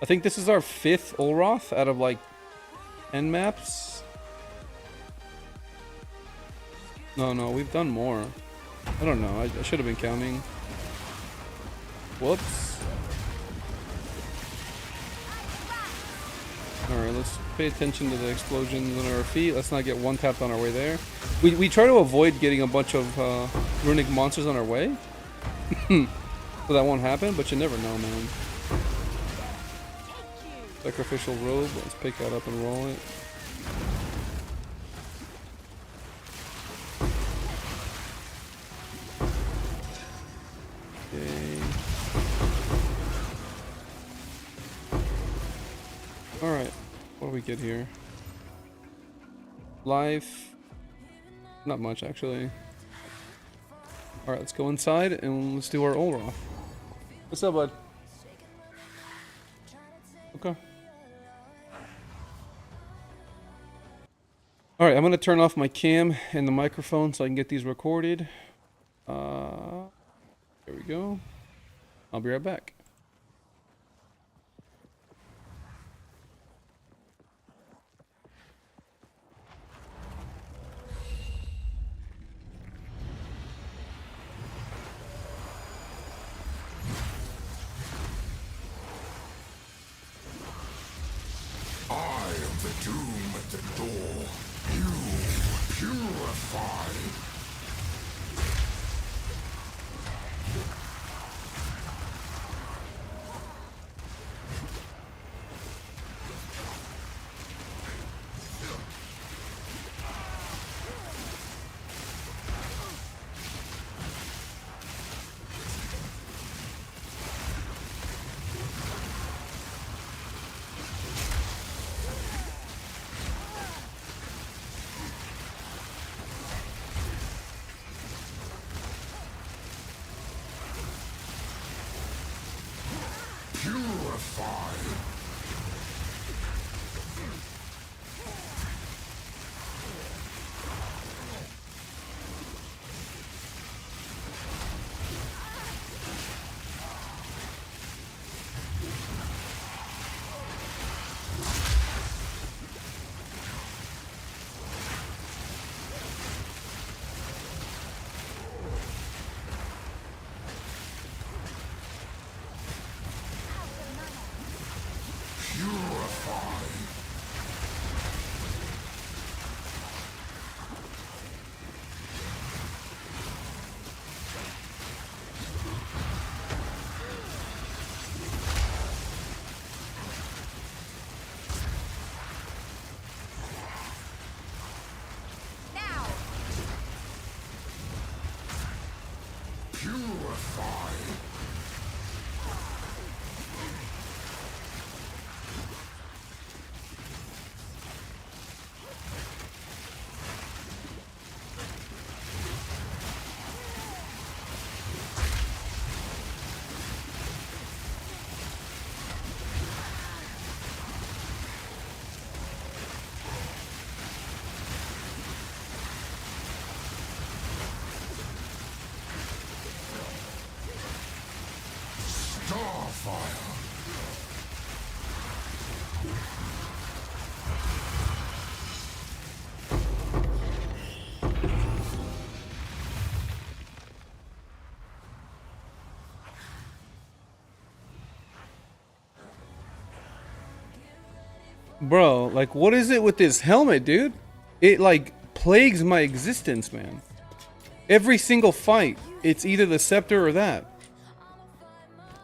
I think this is our 5th Olroth out of like 10 maps. No, we've done more. I don't know. I should have been counting. Whoops. Alright, let's pay attention to the explosions on our feet. Let's not get one tapped on our way there. We try to avoid getting a bunch of runic monsters on our way. So that won't happen, but you never know, man. Sacrificial robe. Let's pick that up and roll it. Alright, what do we get here? Life. Not much, actually. Alright, let's go inside and let's do our Olroth. What's up, bud? Okay. Alright, I'm gonna turn off my cam and the microphone so I can get these recorded. There we go. I'll be right back. I am the doom at the door. You purify. Purify. Purify. Starfire. Bro, like, what is it with this helmet, dude? It, like, plagues my existence, man. Every single fight, it's either the scepter or that.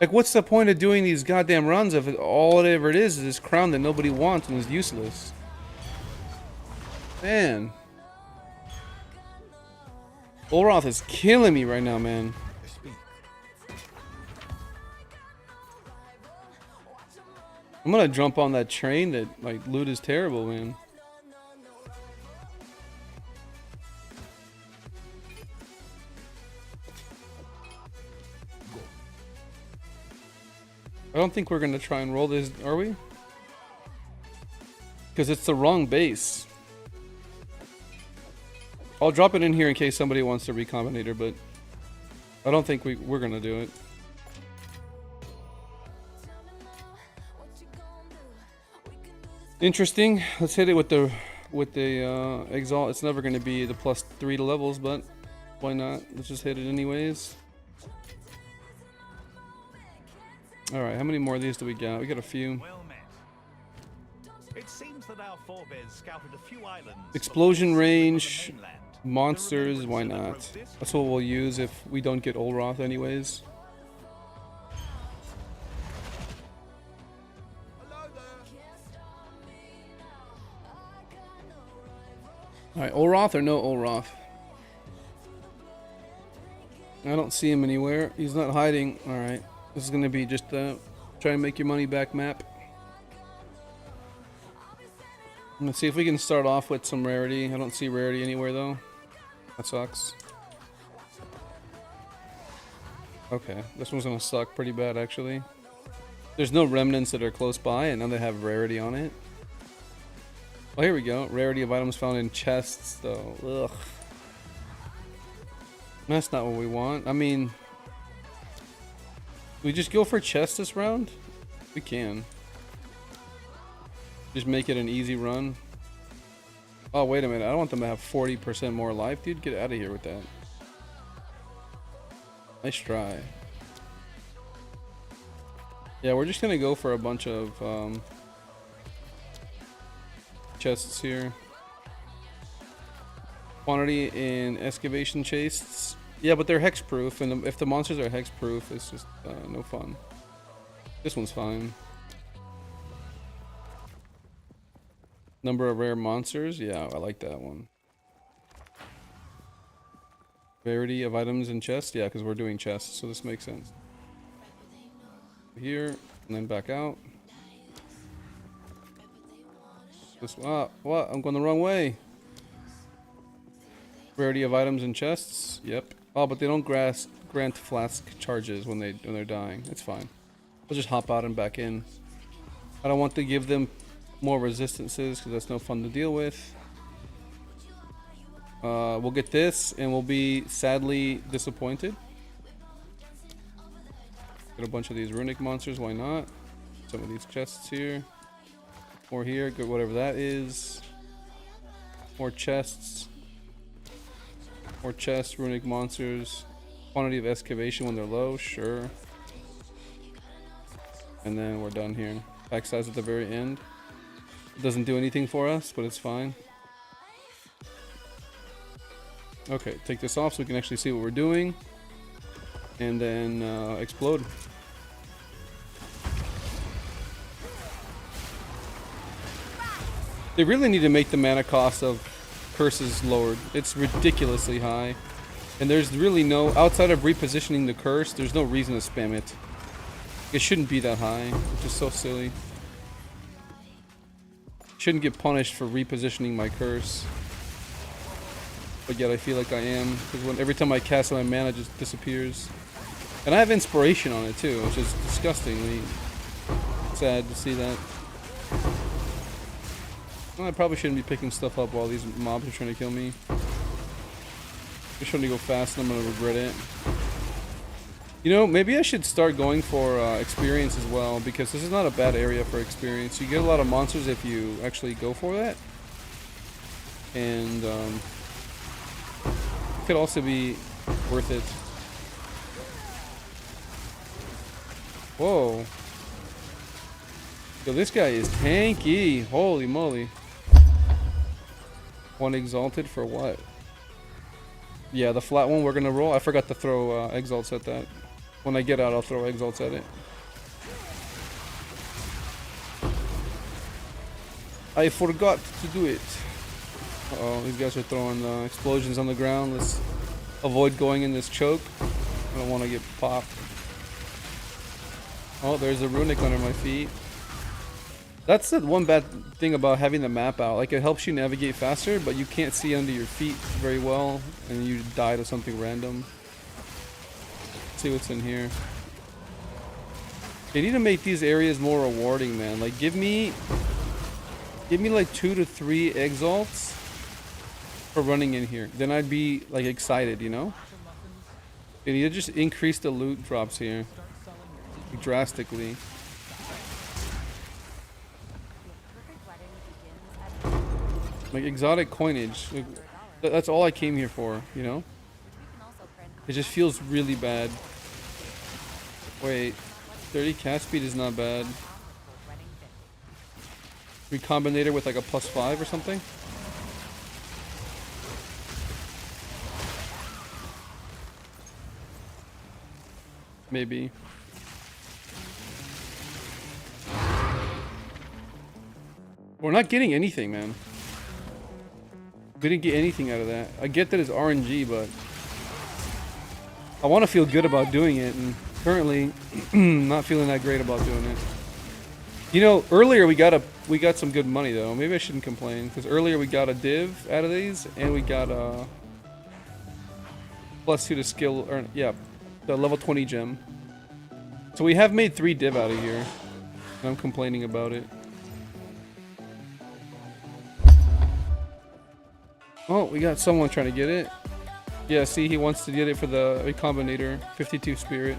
Like, what's the point of doing these goddamn runs if all it ever is this crown that nobody wants and is useless? Man. Olroth is killing me right now, man. I'm gonna jump on that train that, like, loot is terrible, man. I don't think we're gonna try and roll this, are we? Because it's the wrong base. I'll drop it in here in case somebody wants to recombinator, but I don't think we're gonna do it. Interesting. Let's hit it with the exalt. It's never gonna be the +3 to levels, but why not? Let's just hit it anyways. Alright, how many more of these do we got? We got a few. Well met. It seems that our forebears scouted a few islands. Explosion range, mainland. monsters, why not? That's what we'll use if we don't get Olroth anyways. Alright, Olroth or no Olroth? I don't see him anywhere. He's not hiding. Alright. This is gonna be just try and make your money back map. Let's see if we can start off with some rarity. I don't see rarity anywhere though. That sucks. Okay, this one's gonna suck pretty bad actually. There's no remnants that are close by, and now they have rarity on it. Oh, here we go. Rarity of items found in chests, though. Ugh. That's not what we want. I mean, we just go for chests this round? We can. Just make it an easy run. Oh, wait a minute. I don't want them to have 40% more life, dude. Get out of here with that. Nice try. Yeah, we're just gonna go for a bunch of chests here. Quantity in excavation chests. Yeah, but they're hexproof, and if the monsters are hexproof, it's just no fun. This one's fine. Number of rare monsters. Yeah, I like that one. Rarity of items in chests. Yeah, because we're doing chests, so this makes sense. Here, and then back out. This, what? I'm going the wrong way. Rarity of items in chests. Yep. Oh, but they don't grant flask charges when they're dying. It's fine. I'll just hop out and back in. I don't want to give them more resistances because that's no fun to deal with. We'll get this and we'll be sadly disappointed. Get a bunch of these runic monsters, why not? Some of these chests here. More here, get whatever that is. More chests. More chests, runic monsters. Quantity of excavation when they're low, sure. And then we're done here. Pack size at the very end. It doesn't do anything for us, but it's fine. Okay, take this off so we can actually see what we're doing. And then explode. They really need to make the mana cost of curses lowered. It's ridiculously high. And there's really no, outside of repositioning the curse, there's no reason to spam it. It shouldn't be that high, which is so silly. Shouldn't get punished for repositioning my curse. But yet I feel like I am, because every time I cast it, my mana just disappears. And I have inspiration on it too, which is disgustingly sad to see that. Well, I probably shouldn't be picking stuff up while these mobs are trying to kill me. Just trying to go fast and I'm gonna regret it. You know, maybe I should start going for experience as well, because this is not a bad area for experience. You get a lot of monsters if you actually go for that. And it could also be worth it. Whoa. Yo, this guy is tanky. Holy moly. One exalted for what? Yeah, the flat one we're gonna roll. I forgot to throw exalts at that. When I get out, I'll throw exalts at it. I forgot to do it. Uh-oh, these guys are throwing explosions on the ground. Let's avoid going in this choke. I don't want to get popped. Oh, there's a runic under my feet. That's the one bad thing about having the map out. Like, it helps you navigate faster, but you can't see under your feet very well, and you die to something random. Let's see what's in here. They need to make these areas more rewarding, man. Like, give me like 2 to 3 exalts for running in here. Then I'd be like excited, you know? They need to just increase the loot drops here drastically. Like exotic coinage. Like, that's all I came here for, you know? It just feels really bad. Wait, 30 cast speed is not bad. Recombinator with like a +5 or something? Maybe. We're not getting anything, man. We didn't get anything out of that. I get that it's RNG, but I want to feel good about doing it, and currently not feeling that great about doing it. You know, earlier we got some good money though. Maybe I shouldn't complain, because earlier we got a div out of these, and we got a +2 to skill, or yeah, The level 20 gem. So we have made 3 div out of here. And I'm complaining about it. Oh, we got someone trying to get it. Yeah, see, he wants to get it for the Recombinator. 52 spirit.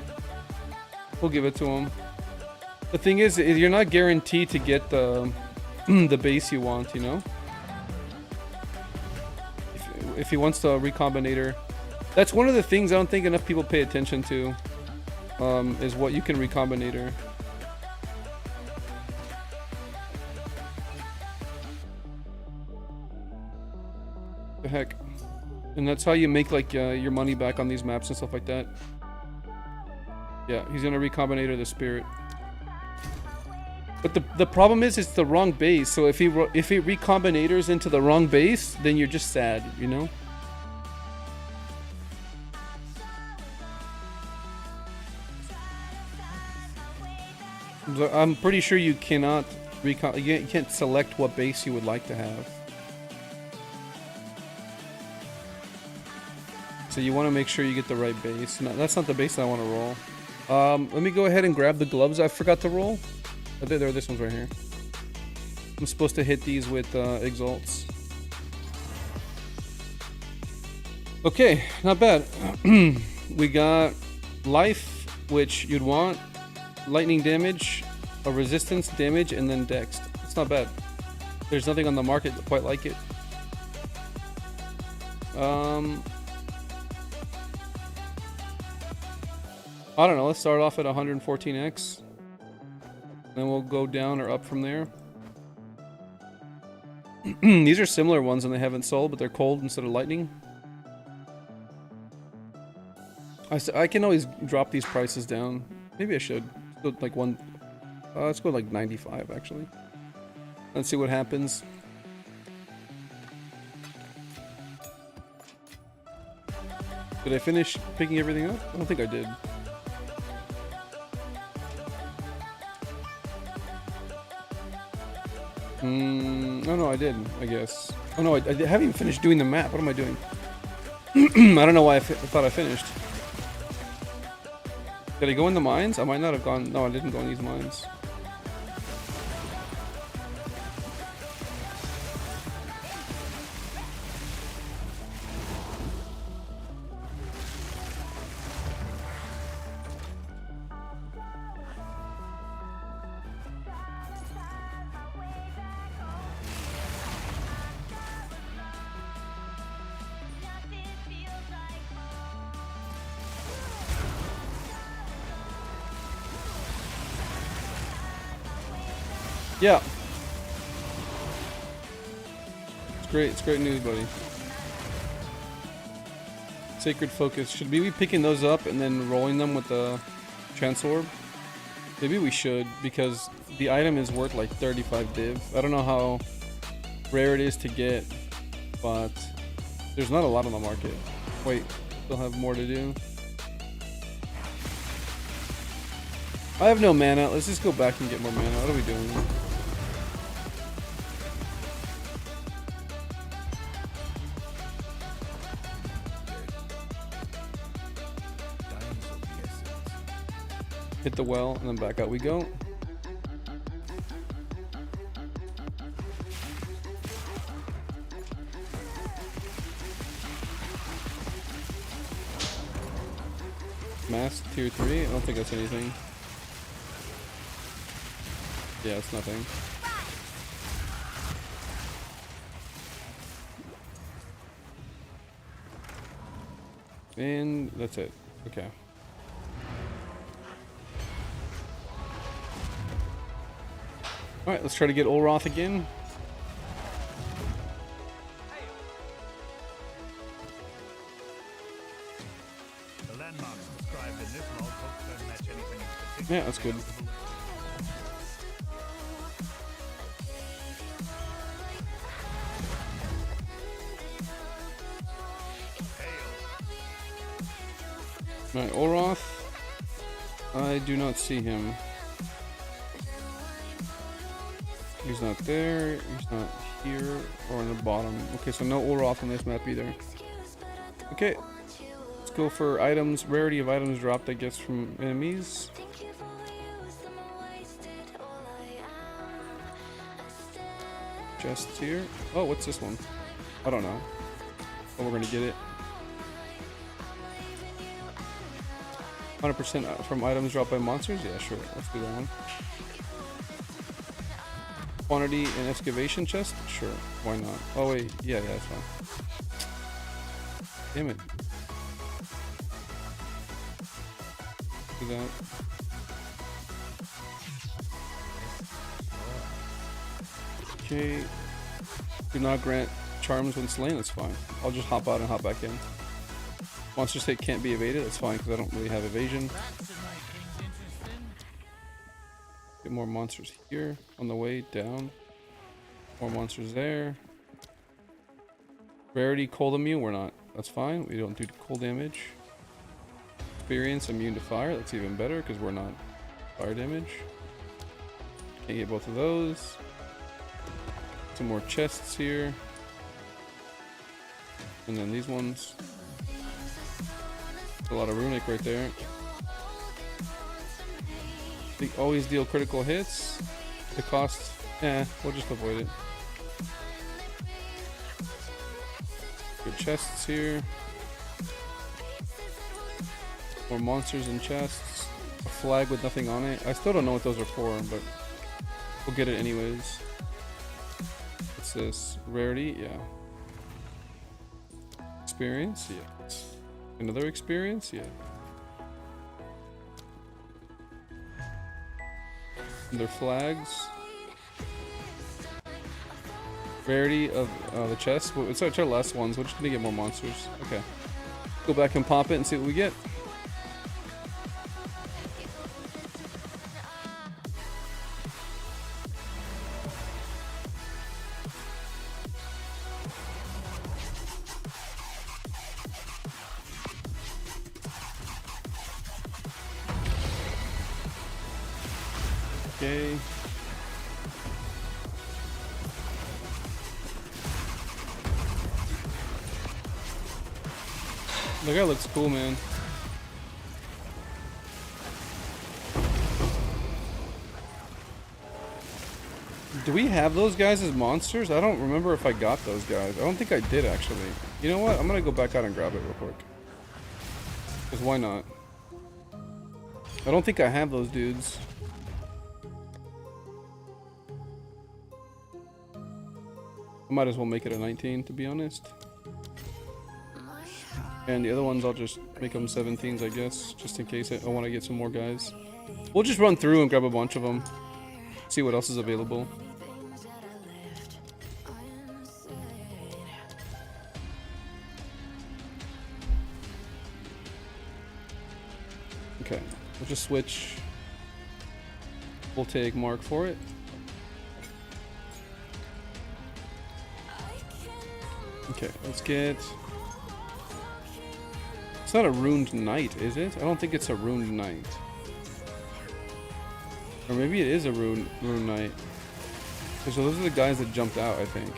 We'll give it to him. The thing is you're not guaranteed to get the the base you want, you know? If he wants the Recombinator. That's one of the things I don't think enough people pay attention to. Is what you can Recombinator. The heck. And that's how you make like your money back on these maps and stuff like that. Yeah, he's gonna Recombinator the spirit. But the problem is it's the wrong base. So if he Recombinators into the wrong base, then you're just sad, you know? I'm pretty sure you cannot you can't select what base you would like to have. So you want to make sure you get the right base. No, that's not the base I want to roll. Let me go ahead and grab the gloves I forgot to roll. Oh, there are this one's right here. I'm supposed to hit these with exalts. Okay, not bad. We got life, which you'd want. Lightning damage, a resistance damage, and then dex. It's not bad. There's nothing on the market quite like it. I don't know, let's start off at 114x. Then we'll go down or up from there. These are similar ones and they haven't sold, but they're cold instead of lightning. I can always drop these prices down. Maybe I should. Go like let's go like 95 actually. Let's see what happens. Did I finish picking everything up? I don't think I did. Oh no, I did, I guess. Oh no, I haven't even finished doing the map. What am I doing? I don't know why I thought I finished. Did I go in the mines? I might not have gone. No, I didn't go in these mines. Yeah. It's great. It's great news, buddy. Sacred Focus. Should we be picking those up and then rolling them with the Transorb? Maybe we should, because the item is worth like 35 div. I don't know how rare it is to get, but there's not a lot on the market. Wait, still have more to do. I have no mana. Let's just go back and get more mana. What are we doing? Hit the well and then back out we go. Mass tier 3? I don't think that's anything. Yeah, it's nothing. And that's it. Okay. Alright, let's try to get Olroth again. The landmarks described in this logbook don't match anything in particular. Yeah, that's good. Alright, Olroth. I do not see him. He's not there, he's not here, or on the bottom. Okay, so no Olroth on this map either. Okay, let's go for items, rarity of items dropped, I guess, from enemies. Chests here. Oh, what's this one? I don't know. Oh, we're gonna get it. 100% from items dropped by monsters? Yeah, sure. Let's do that one. Quantity and excavation chest? Sure. Why not? Oh, wait. Yeah, that's fine. Damn it. Do that. Okay. Do not grant charms when slain? That's fine. I'll just hop out and hop back in. Monsters hit can't be evaded? That's fine because I don't really have evasion. Get more monsters here on the way down. More monsters there. Rarity cold immune? We're not. That's fine. We don't do cold damage. Experience immune to fire. That's even better because we're not fire damage. Can't get both of those. Some more chests here. And then these ones. A lot of runic right there. They always deal critical hits. The cost, we'll just avoid it. Good chests here. More monsters and chests. A flag with nothing on it. I still don't know what those are for, but we'll get it anyways. What's this? Rarity? Yeah. Experience? Yeah. Another experience? Yeah. And their flags. Rarity of the chest. It's our last ones. We're just gonna get more monsters. Okay. Go back and pop it and see what we get. Okay. The guy looks cool, man. Do we have those guys as monsters? I don't remember if I got those guys. I don't think I did, actually. You know what? I'm gonna go back out and grab it real quick. Because why not? I don't think I have those dudes. I might as well make it a 19, to be honest. And the other ones, I'll just make them 17s, I guess, just in case I want to get some more guys. We'll just run through and grab a bunch of them. See what else is available. Okay, we'll just switch. We'll take Mark for it. Okay, let's get... It's not a ruined knight, is it? I don't think it's a ruined knight. Or maybe it is a ruined knight. Okay, so those are the guys that jumped out, I think.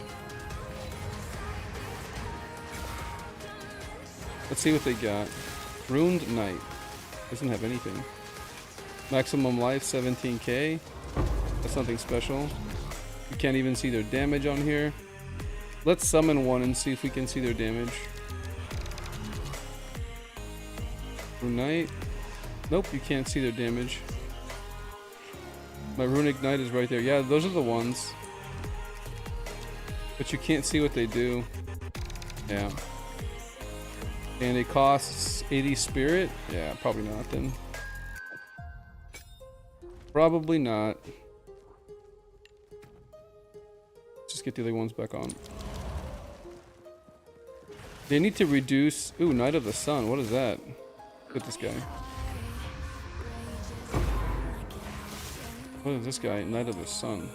Let's see what they got. Ruined knight. Doesn't have anything. Maximum life, 17k. That's nothing special. You can't even see their damage on here. Let's summon one and see if we can see their damage. Knight. Nope, you can't see their damage. My runic knight is right there. Yeah, those are the ones. But you can't see what they do. Yeah. And it costs 80 spirit? Yeah, probably not then. Probably not. Just get the other ones back on. They need to reduce... Ooh, Knight of the Sun. What is that? Look at this guy. What is this guy? Knight of the Sun.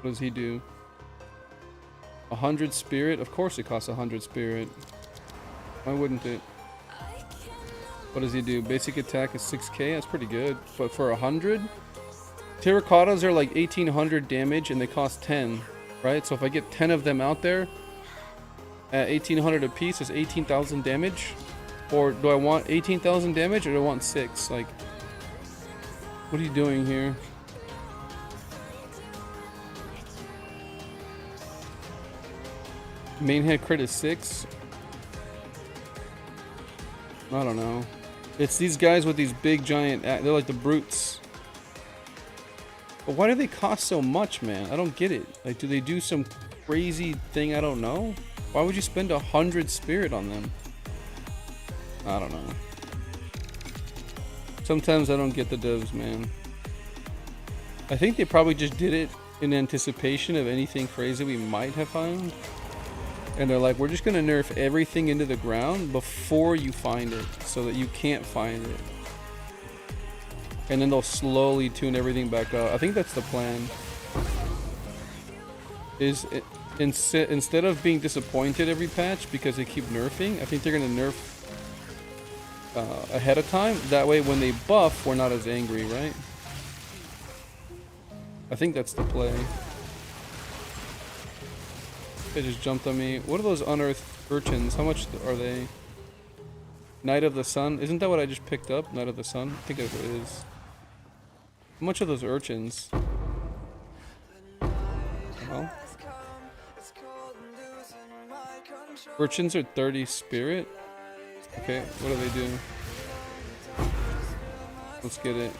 What does he do? 100 spirit? Of course it costs 100 spirit. Why wouldn't it? What does he do? Basic attack is 6k. That's pretty good. But for 100? Terracottas are like 1800 damage and they cost 10. Right? So if I get 10 of them out there at 1800 a piece, is 18,000 damage. Or do I want 18,000 damage, or do I want 6? Like, what are you doing here? Main head crit is 6. I don't know. It's these guys with these big giant. They're like the brutes. But why do they cost so much, man? I don't get it. Like, do they do some crazy thing I don't know? Why would you spend 100 spirit on them? I don't know. Sometimes I don't get the devs, man. I think they probably just did it in anticipation of anything crazy we might have found. And they're like, we're just gonna nerf everything into the ground before you find it, so that you can't find it. And then they'll slowly tune everything back up. I think that's the plan. Instead of being disappointed every patch because they keep nerfing, I think they're gonna nerf ahead of time. That way when they buff, we're not as angry, right? I think that's the play. They just jumped on me. What are those unearthed urchins? How much are they? Night of the Sun? Isn't that what I just picked up? Night of the Sun? I think it is. How much are those urchins? Well, urchins are 30 spirit. Okay, what do they do? Let's get it.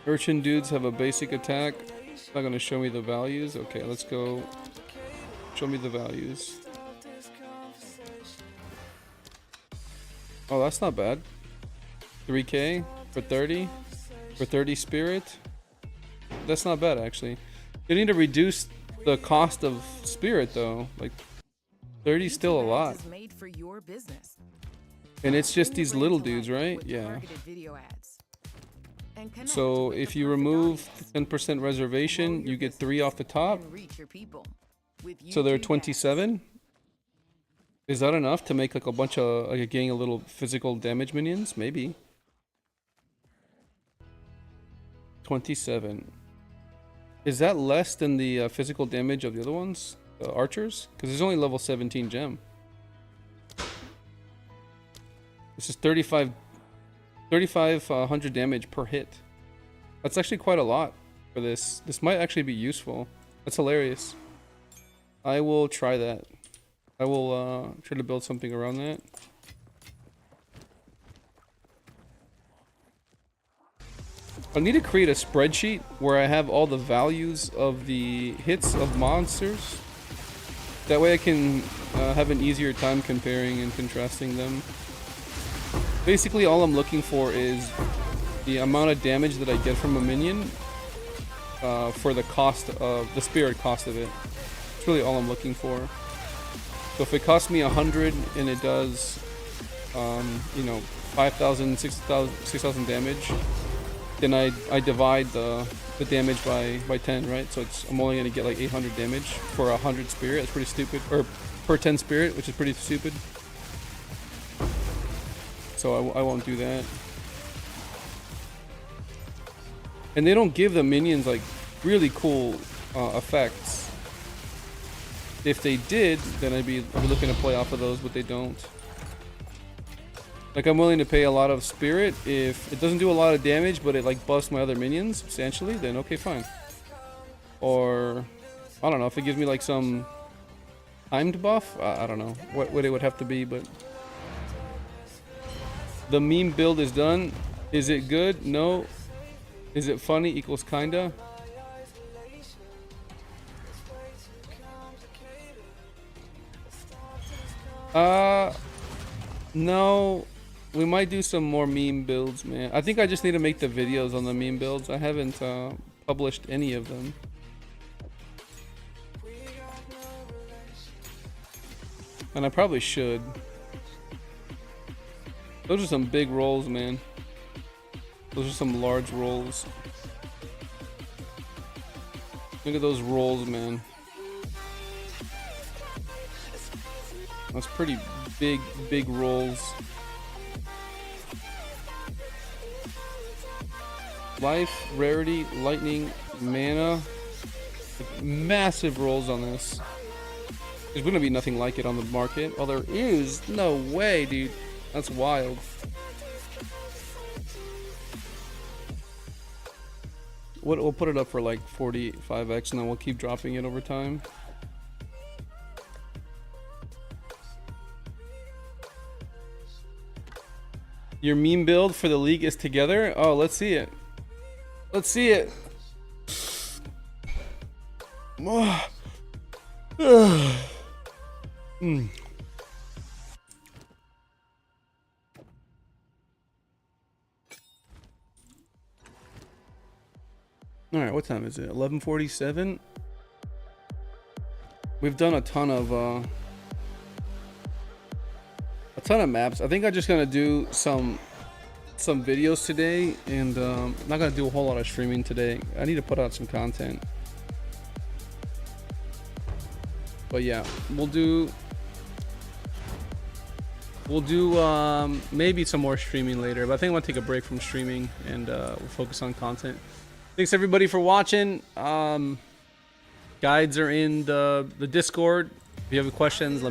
Urchin dudes have a basic attack. It's not gonna show me the values. Okay, let's go. Show me the values. Oh, that's not bad. 3k for 30 spirit. That's not bad, actually. You need to reduce the cost of spirit though. Like 30 is still a lot. And it's just these little dudes, right? Yeah. So if you remove 10% reservation, you get 3 off the top. So they're 27. Is that enough to make like a bunch of like a gang of little physical damage minions? Maybe. 27. Is that less than the physical damage of the other ones? The archers? Because there's only level 17 gem. This is 3,500 damage per hit. That's actually quite a lot for this. This might actually be useful. That's hilarious. I will try that. I will try to build something around that. I need to create a spreadsheet where I have all the values of the hits of monsters. That way I can have an easier time comparing and contrasting them. Basically all I'm looking for is the amount of damage that I get from a minion for the cost of the spirit cost of it. That's really all I'm looking for. So if it costs me 100 and it does you know, 5,000, 6,000 damage, then I divide the damage by 10, right? So I'm only gonna get like 800 damage for 100 spirit. That's pretty stupid. Or per 10 spirit, which is pretty stupid. So I won't do that. And they don't give the minions like really cool effects. If they did, then I'd be looking to play off of those, but they don't. Like I'm willing to pay a lot of spirit if it doesn't do a lot of damage, but it like buffs my other minions substantially, then okay, fine. Or I don't know, if it gives me like some timed buff, I don't know what it would have to be, but the meme build is done. Is it good? No. Is it funny? Equals kinda. No. We might do some more meme builds, man. I think I just need to make the videos on the meme builds. I haven't published any of them. And I probably should. Those are some big rolls, man. Those are some large rolls. Look at those rolls, man. That's pretty big rolls. Life, rarity, lightning, mana. Like, massive rolls on this. There's gonna be nothing like it on the market. Oh, there is? No way, dude. That's wild. We'll put it up for like 45x and then we'll keep dropping it over time. Your meme build for the league is together? Oh, let's see it. Let's see it. Alright, what time is it? 11:47? We've done a ton of maps. I think I'm just gonna do some videos today, and not gonna do a whole lot of streaming today. I need to put out some content. But yeah, we'll do maybe some more streaming later, but I think I'm gonna take a break from streaming and we'll focus on content. Thanks everybody for watching. Guides are in the Discord. If you have questions, let me